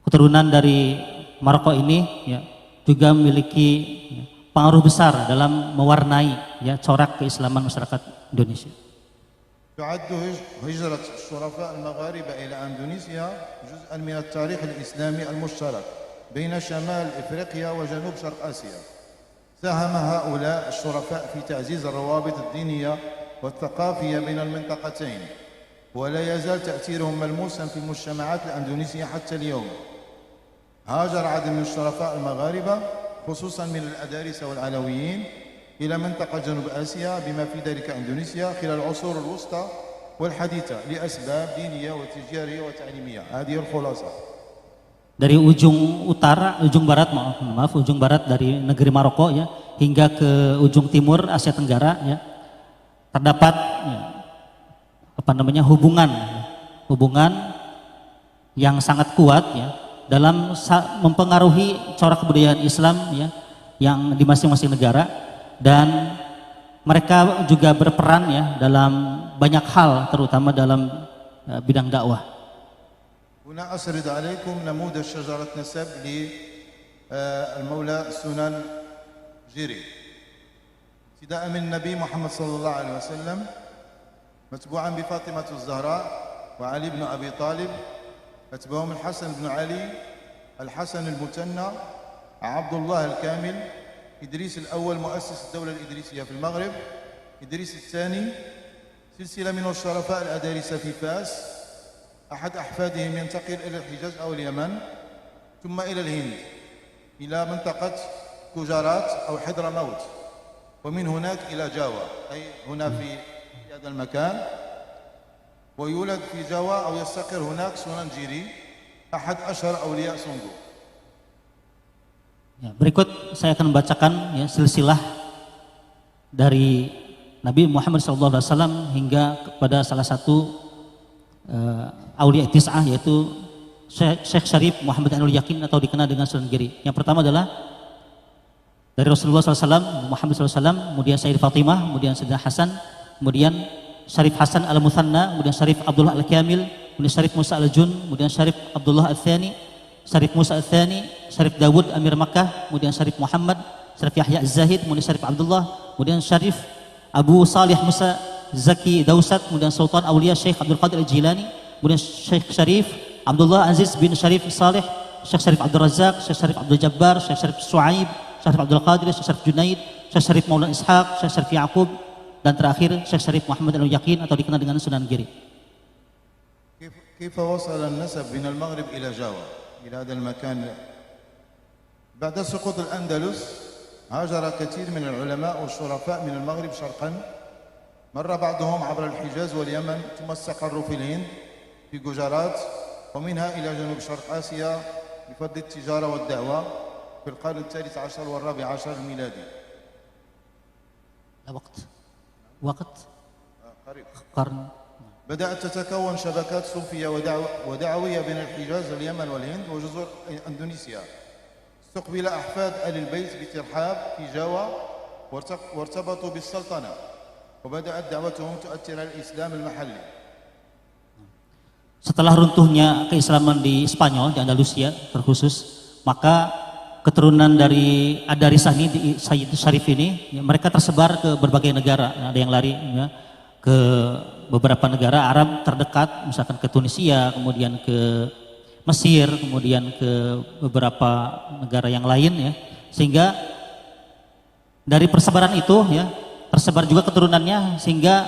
Keturunan dari Maroko ini ya, juga memiliki ya, pengaruh besar dalam mewarnai ya corak keislaman masyarakat Indonesia. تعد هجرة الشرفاء المغاربة إلى أندونيسيا جزءا من التاريخ الإسلامي المشترك بين شمال إفريقيا وجنوب شرق آسيا. ساهم هؤلاء الشرفاء في تعزيز الروابط الدينية والثقافية بين المنطقتين ولا يزال تأثيرهم ملموسا في المجتمعات الأندونيسية حتى اليوم. هاجر عدد من الشرفاء المغاربة خصوصا من الأدارسة والعلويين إلى منطقة جنوب آسيا بما في ذلك إندونيسيا خلال العصور الوسطى والحديثة لأسباب دينية وتجارية وتعليمية. هذه الخلاصة. Dari ujung barat dari negeri Maroko ya hingga ke ujung timur Asia Tenggara ya terdapat ya, hubungan yang sangat kuat ya dalam mempengaruhi corak kebudayaan Islam ya yang di masing-masing negara, dan mereka juga berperan ya dalam banyak hal terutama dalam bidang dakwah. هنا أسرد عليكم نموذج شجرة نسب للمولى سنان جيري ابتداء من النبي محمد صلى الله عليه وسلم متبوعا بفاطمة الزهراء وعلي بن أبي طالب، أتباعهم الحسن بن علي، الحسن المثنى، عبد الله الكامل، إدريس الأول مؤسس الدولة الإدريسية في المغرب، إدريس الثاني، سلسلة من الشرفاء الأدارسة في فاس، أحد أحفادهم ينتقل إلى الحجاز أو اليمن ثم إلى الهند إلى منطقة كوجارات أو حضرموت، ومن هناك إلى جاوا أي هنا في هذا المكان، ويولد في جاوا أو يستقر هناك سنان جيري أحد أشهر أولياء سندو. Ya, berikut saya akan membacakan ya, silsilah dari Nabi Muhammad SAW hingga kepada salah satu Aulia Tis'ah, yaitu Syekh Syarif Muhammad Ainul Yakin atau dikenal dengan Sunan Giri. Yang pertama adalah dari Rasulullah SAW, Muhammad SAW, kemudian Sayyid Fatimah, kemudian Sayyidina Hasan, kemudian Syarif Hasan Al-Muthanna, kemudian Syarif Abdullah Al-Kamil, kemudian Syarif Musa Al-Jun, kemudian Syarif Abdullah Al-Thani, Syarif Musa Al-Thani, Syarif Dawud Amir Makkah, kemudian Syarif Muhammad, Syarif Yahya Az-Zahid, kemudian Syarif Abdullah, kemudian Syarif Abu Salih Musa Zaki Dausat, kemudian Sultan Aulia Syekh Abdul Qadir Al-Jilani, kemudian Syekh Syarif Abdullah Aziz bin Syarif Saleh, Syekh Syarif Abdul Razak, Syekh Syarif Abdul Jabbar, Syekh Syarif Suaib, Syarif Abdul Qadir, Syekh Syarif Junaid, Syekh Syarif Maulana Ishaq, Syekh Syarif Yaqub, dan terakhir Syekh Syarif Muhammad Al-Yakin atau dikenal dengan Sunan Giri. كيف وصل النسب من المغرب إلى جاوة إلى هذا المكان؟ بعد سقوط الأندلس هاجر كثير من العلماء والشرفاء من المغرب شرقا، مر بعضهم عبر الحجاز واليمن ثم استقروا في الهند في جوجرات، ومنها إلى جنوب شرق آسيا بفضل التجارة والدعوة في القرن الثالث عشر والرابع عشر الميلادي. وقت قريب. قرن. بدأت تتكون شبكات صوفية ودعوية بين الحجاز واليمن والهند وجزر أندونيسيا. استقبل أحفاد آل البيت بترحاب في جاوة وارتبطوا بالسلطنة، وبدأت دعوتهم تؤثر على الإسلام المحلي. Setelah runtuhnya keislaman di Spanyol, di Andalusia terkhusus, maka keturunan dari Adarisah ini, di Sayyid Syarif ini, ya, mereka tersebar ke berbagai negara. Ada yang lari ya, ke beberapa negara Arab terdekat, misalkan ke Tunisia, kemudian ke Mesir, kemudian ke beberapa negara yang lain ya. Sehingga dari persebaran itu ya, tersebar juga keturunannya sehingga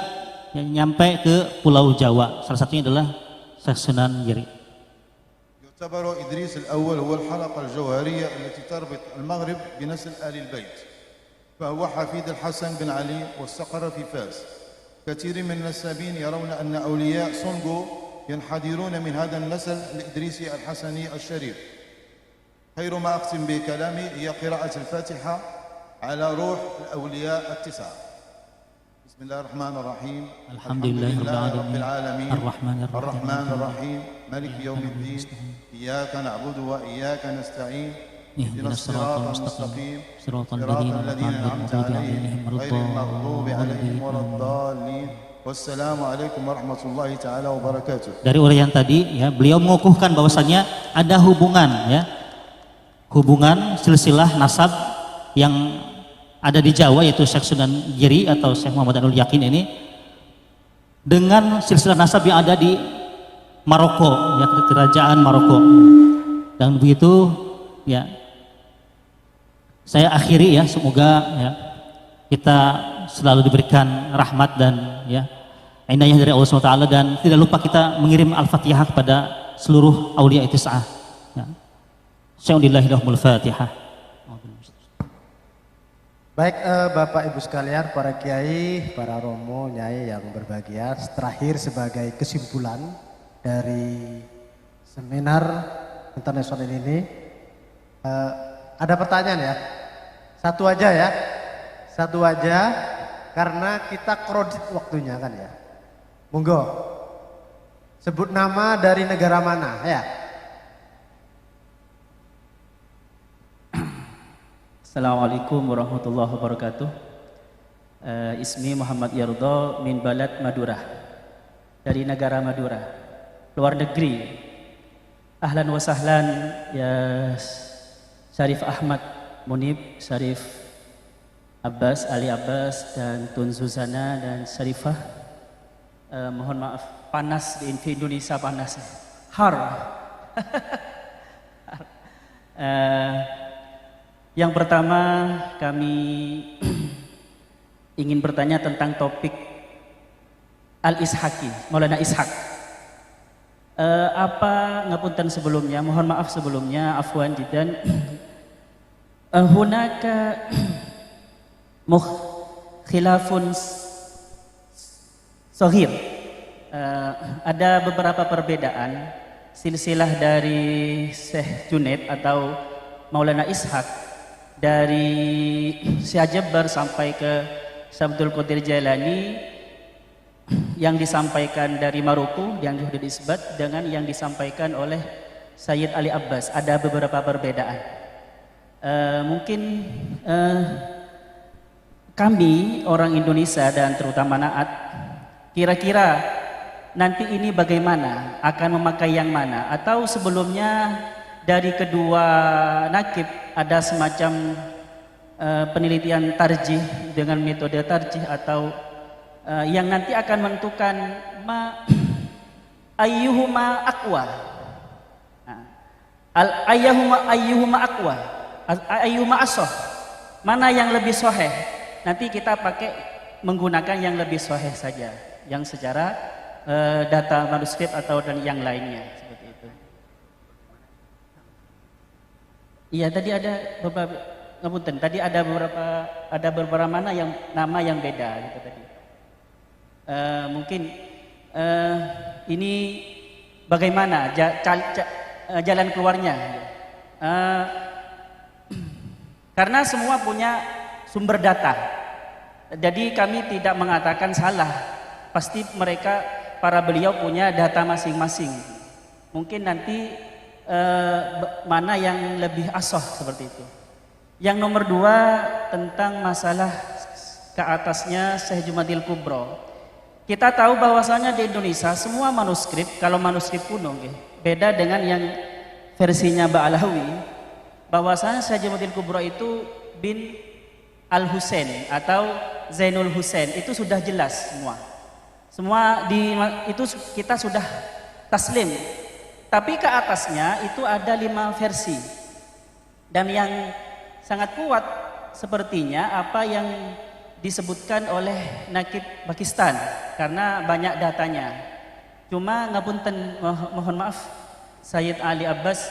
ya, nyampe ke Pulau Jawa. Salah satunya adalah Syekh Sunan Giri. يعتبر إدريس الأول هو الحلقة الجوهرية التي تربط المغرب بنسل آل البيت، فهو حفيد الحسن بن علي واستقر في فاس. كثير من النسابين يرون أن أولياء صنغو ينحدرون من هذا النسل الإدريسي الحسني الشريف. خير ما أختم به كلامي هي قراءة الفاتحة على روح الأولياء التسعة. بسم الله الرحمن الرحيم. الحمد لله رب العالمين الرحمن الرحيم مالك يوم الدين إياك نعبد وإياك نستعين اهدنا الصراط المستقيم صراط الذين أنعمت عليهم غير المغضوب عليهم ولا الضالين والسلام عليكم ورحمة الله تعالى وبركاته. Dari uraian tadi ya, beliau mengukuhkan bahwasannya ada hubungan silsilah nasab yang ada di Jawa, yaitu Syekh Sunan Giri atau Syekh Muhammad Al-Yakin ini dengan silsilah nasab yang ada di Maroko, ya, kerajaan Maroko. Dan begitu ya, saya akhiri ya, semoga ya, kita selalu diberikan rahmat dan ya inayah dari Allah SWT, dan tidak lupa kita mengirim Al-Fatihah kepada seluruh aulia itis'ah. Ya. Syai'udillahilahumul Fatihah. Baik, Bapak Ibu sekalian, para kiai, para romo, nyai yang berbahagia, terakhir sebagai kesimpulan dari seminar internasional ini, ada pertanyaan ya, satu aja karena kita kredit waktunya kan ya. Monggo, sebut nama dari negara mana ya. Assalamualaikum warahmatullahi wabarakatuh. Ismi Muhammad Yardo min Balad Madura, dari negara Madura, luar negeri. Ahlan wa sahlan ya Syarif Ahmad Munib, Syarif Abbas, Ali Abbas, dan Tun Zuzana dan Syarifah. Mohon maaf, panas di Indonesia, panas. Har. Yang pertama, kami ingin bertanya tentang topik Al-Ishaqi, Maulana Ishaq. Apa ngapunten sebelumnya, mohon maaf sebelumnya, afwan jidan. Hunaka khilafun sohir. Ada beberapa perbedaan silsilah dari Syekh Junaid atau Maulana Ishaq, dari Syekh Jabbar sampai ke Syekh Abdul Qadir Jailani, yang disampaikan dari Maroko yang sudah disebut dengan yang disampaikan oleh Sayyid Ali Abbas, ada beberapa perbedaan. Mungkin kami orang Indonesia dan terutama Naat, kira-kira nanti ini bagaimana, akan memakai yang mana, atau sebelumnya dari kedua nakib ada semacam penelitian tarjih dengan metode tarjih atau yang nanti akan menentukan ayyuhuma aqwa. Ayyuhuma aqwa. Ayyuhuma asah. Mana yang lebih sahih? Nanti kita pakai menggunakan yang lebih sahih saja, yang secara data manuskrip atau dan yang lainnya seperti itu. Iya, tadi ada beberapa ngapunten, tadi ada beberapa mana yang nama yang beda gitu tadi. Mungkin ini bagaimana jalan keluarnya? Karena semua punya sumber data, jadi kami tidak mengatakan salah. Pasti mereka, para beliau punya data masing-masing. Mungkin nanti mana yang lebih asah seperti itu. Yang nomor 2 tentang masalah ke atasnya Syekh Jumadil Kubro. Kita tahu bahwasanya di Indonesia semua manuskrip, kalau manuskrip kuno beda dengan yang versinya Ba'alawi, bahwasanya Syekh Jumadil Kubro itu bin Al-Husain atau Zainul Husain, itu sudah jelas semua itu kita sudah taslim. Tapi ke atasnya itu ada 5 versi, dan yang sangat kuat sepertinya apa yang disebutkan oleh nakib Pakistan, karena banyak datanya. Cuma ngapunten, mohon maaf Sayyid Ali Abbas,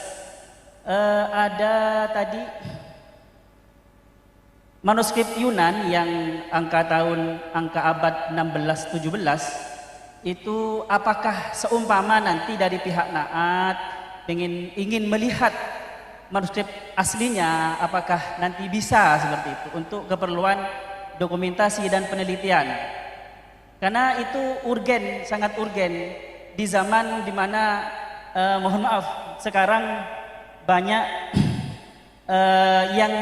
ada tadi manuskrip Yunan yang angka abad 16-17 itu, apakah seumpama nanti dari pihak Naat ingin melihat manuskrip aslinya, apakah nanti bisa seperti itu untuk keperluan dokumentasi dan penelitian? Karena itu urgen, sangat urgen di zaman dimana mohon maaf sekarang banyak yang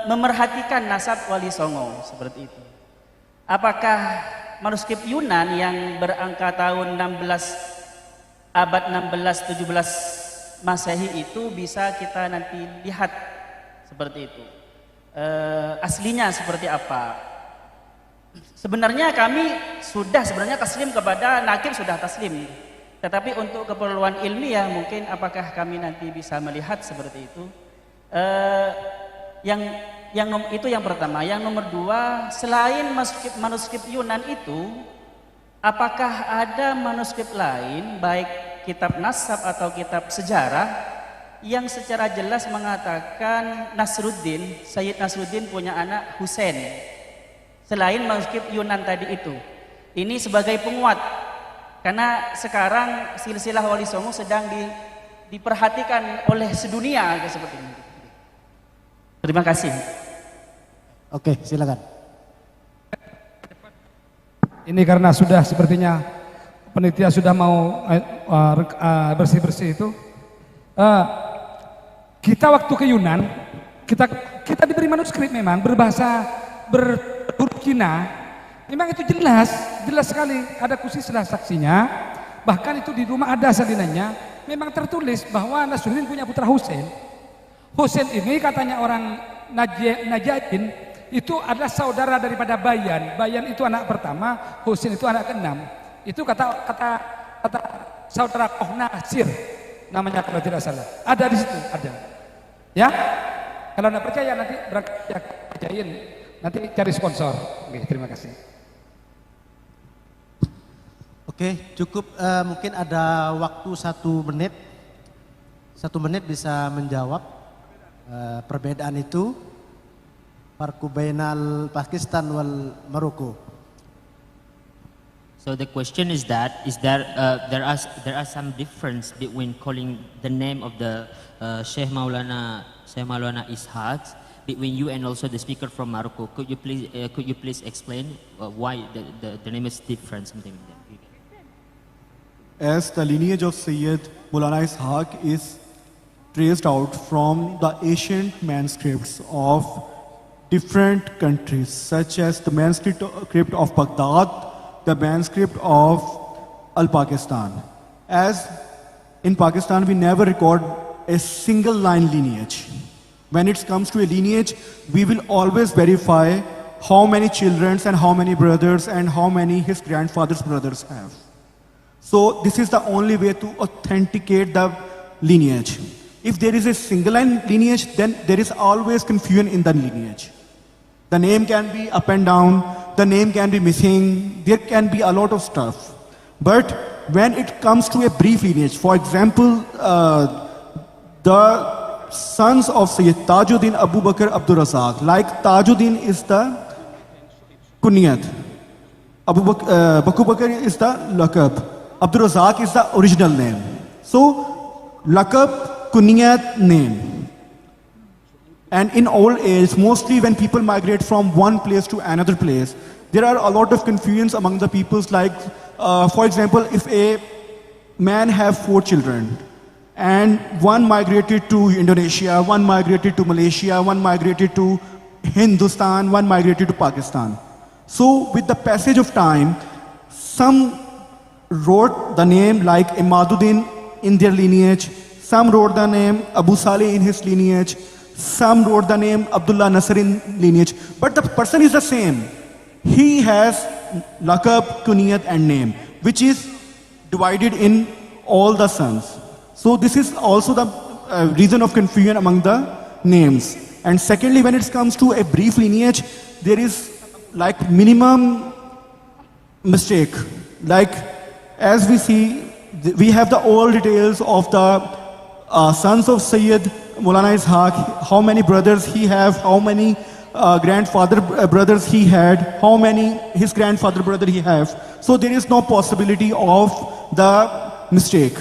memerhatikan nasab Wali Songo seperti itu. Apakah manuskrip Yunan yang berangka tahun abad 16-17 Masehi itu bisa kita nanti lihat seperti itu, aslinya seperti apa? Sebenarnya kami sudah taslim kepada nakib, sudah taslim, tetapi untuk keperluan ilmiah mungkin apakah kami nanti bisa melihat seperti itu? Itu yang pertama. Yang nomor 2, selain manuskrip Yunan itu, apakah ada manuskrip lain, baik kitab nasab atau kitab sejarah, yang secara jelas mengatakan Sayyid Nasruddin punya anak Husain, selain manuskrip Yunan tadi itu? Ini sebagai penguat, karena sekarang silsilah Wali Songo sedang diperhatikan oleh sedunia seperti ini. Terima kasih. Oke, silakan. Ini karena sudah sepertinya penitia sudah mau bersih-bersih itu. Kita waktu ke Yunan, kita diberi manuskrip memang berhuruf Cina. Memang itu jelas sekali, ada kusilah saksinya. Bahkan itu di rumah ada salinannya, memang tertulis bahwa Nasruddin punya putra Husain. Husain ini katanya orang Najadin itu adalah saudara daripada Bayan. Bayan itu anak pertama, Husain itu anak ke-6. Itu kata saudara Kohna Asir namanya kalau tidak salah. Ada di situ, ada. Ya, kalau anda percaya nanti percayain, nanti cari sponsor. Oke, terima kasih. Oke, cukup mungkin ada waktu 1 menit. 1 menit bisa menjawab perbedaan itu. Farqu bainal Pakistan wal Maroko. So the question is there are some difference between calling the name of the Syekh Maulana Ishaq between you and also the speaker from Morocco. Could you please explain why the name is different, something like that? As the lineage of Sayyid Maulana Ishaq is traced out from the ancient manuscripts of different countries, such as the manuscript of Baghdad, the manuscript of Pakistan. As in Pakistan, we never record a single line lineage. When it comes to a lineage, we will always verify how many children and how many brothers and how many his grandfather's brothers have. So this is the only way to authenticate the lineage. If there is a single line lineage, then there is always confusion in the lineage. The name can be up and down, the name can be missing, there can be a lot of stuff. But when it comes to a brief lineage, for example, the sons of Sayyid Tajuddin Abu Bakr Abdul Razak, like Tajuddin is the kunyat, Abu Bakr is the lakab, Abdul Razak is the original name. So, lakab, kunyat, name. And in old age, mostly when people migrate from one place to another place, there are a lot of confusions among the peoples. Like, for example, if a man have 4 children, and one migrated to Indonesia, one migrated to Malaysia, one migrated to Hindustan, one migrated to Pakistan. So, with the passage of time, some wrote the name like Imaduddin in their lineage, some wrote the name Abu Saleh in his lineage, some wrote the name Abdullah Nasr in lineage, but the person is the same. He has lakab, kunyat and name, which is divided in all the sons. So this is also the reason of confusion among the names. And secondly, when it comes to a brief lineage, there is like minimum mistake. Like as we see, we have the all details of the sons of Sayyid Maulana Ishaq, how many brothers he have, how many grandfather brothers he had, how many his grandfather brother he have. So there is no possibility of the mistake.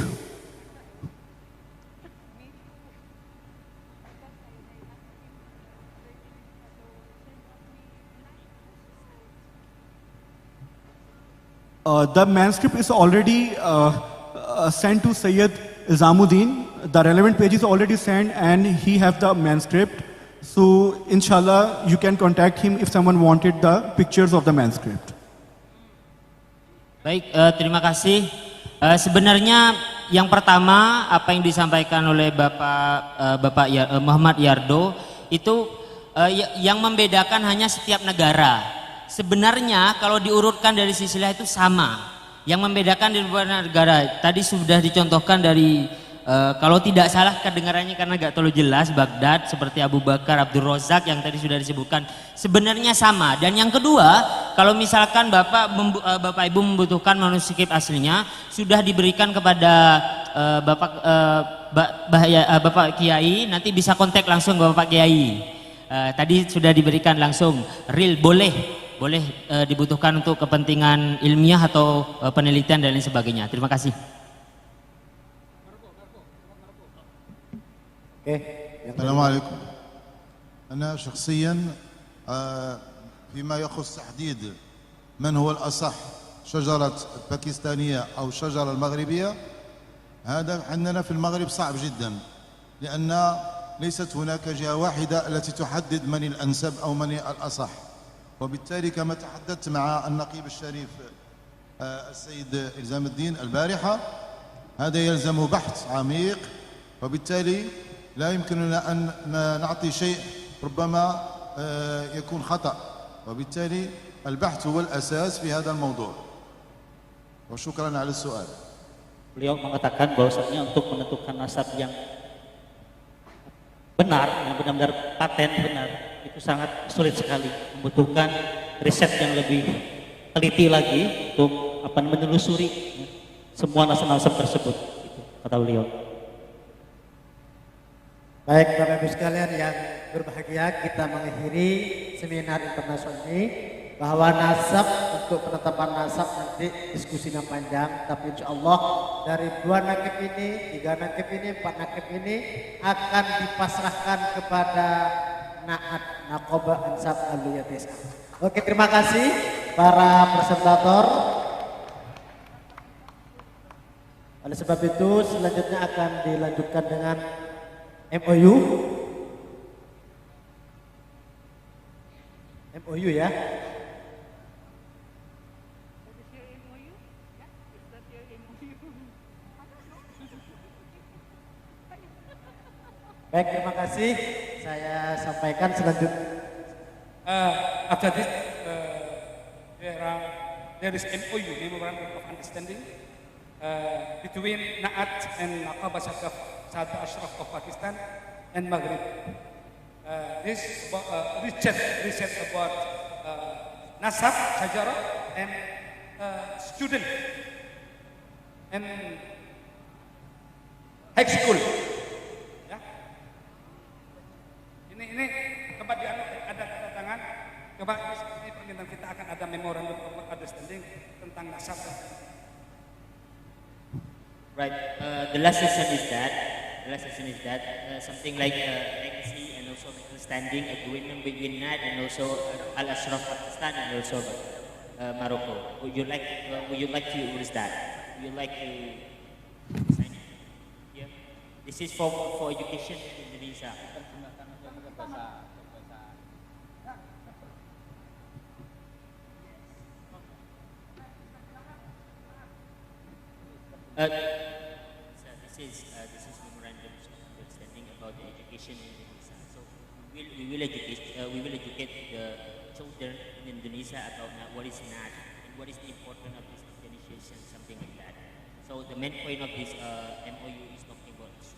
The manuscript is already sent to Sayyid Zamuddin. The relevant page is already sent and he have the manuscript. So inshallah you can contact him if someone wanted the pictures of the manuscript. Baik, terima kasih. Sebenarnya yang pertama apa yang disampaikan oleh Bapak Muhammad Yardo itu yang membedakan hanya setiap negara. Sebenarnya kalau diurutkan dari silsilah itu sama. Yang membedakan di beberapa negara tadi sudah dicontohkan dari kalau tidak salah kedengarannya karena nggak terlalu jelas Baghdad seperti Abu Bakar Abdul Razak yang tadi sudah disebutkan sebenarnya sama. Dan yang kedua, kalau misalkan Bapak Ibu membutuhkan manuskrip aslinya sudah diberikan kepada Bapak Kiai, nanti bisa kontak langsung ke Bapak Kiai. Tadi sudah diberikan langsung real boleh dibutuhkan untuk kepentingan ilmiah atau penelitian dan lain sebagainya. Terima kasih. السلام عليكم. أنا شخصيا فيما يخص تحديد من هو الأصح شجرة الباكستانية أو الشجرة المغربية، هذا عندنا في المغرب صعب جدا، لأن ليست هناك جهة واحدة التي تحدد من الأنسب أو من الأصح. وبالتالي كما تحدثت مع النقيب الشريف السيد إلزام الدين البارحة، هذا يلزم بحث عميق، وبالتالي لا يمكننا أن نعطي شيء ربما يكون خطأ، وبالتالي البحث هو الأساس في هذا الموضوع. وشكرا على السؤال. Beliau mengatakan bahwasanya untuk menentukan nasab yang benar, yang benar-benar paten benar, itu sangat sulit sekali, membutuhkan riset yang lebih teliti lagi untuk menelusuri semua nasab-nasab tersebut, itu kata beliau. Baik Bapak Ibu sekalian yang berbahagia, kita mengakhiri seminar internasional ini bahwa nasab untuk penetapan nasab nanti diskusinya panjang, tapi insya Allah dari 2 nakib ini, 3 nakib ini, 4 nakib ini akan dipasrahkan kepada Naat Naqoba Ansab Aliyah Desa. Oke, terima kasih para presentator. Oleh sebab itu selanjutnya akan dilanjutkan dengan MOU ya. Baik, terima kasih. Saya sampaikan selanjutnya. After this, there is MOU, Memorandum of Understanding, between NAAT and Naqaba Sadr Ashraf of Pakistan and Maghrib. This research about nasab, shajarah, and student and high school. Ya. Ini tempat ada tanda tangan. Coba ini permintaan kita akan ada memorandum of understanding tentang nasab. Right. The last session is that something like legacy and also understanding agreement between NAD and also Al Ashraf Pakistan and also Morocco. Would you like to use that? Would you like to sign it? Yeah. This is for education in Indonesia. This is memorandum of understanding about the education in Indonesia. So we will educate the children in Indonesia about what is NAD and what is the importance of this initiation, something like that. So the main point of this MOU is talking about this.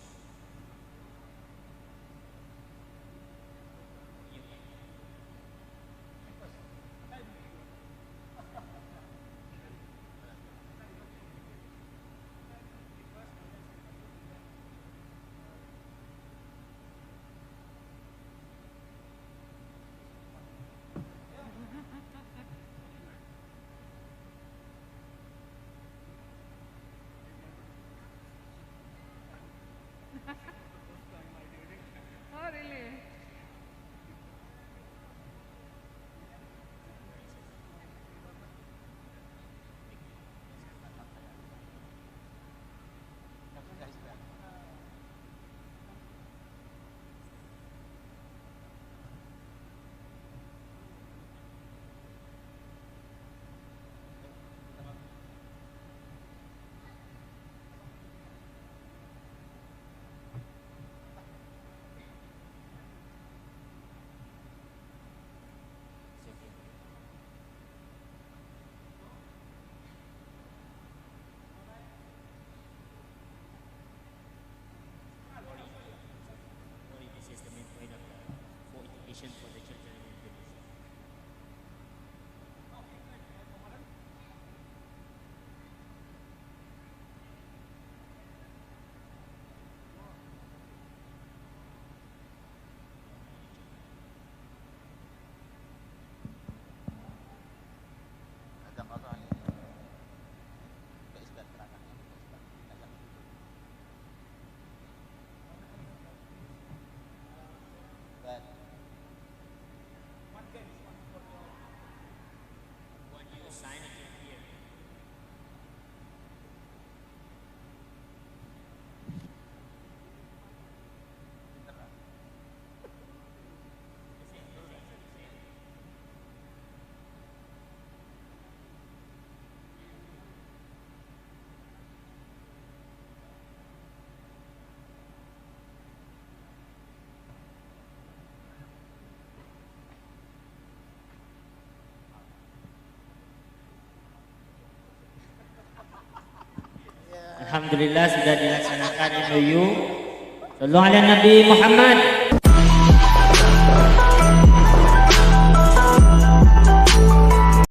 Oh, really? This is the main point of for education for the children in Indonesia. When you sign it here. Alhamdulillah sudah dilaksanakan MOU. Sallallahu alaihi Nabi Muhammad.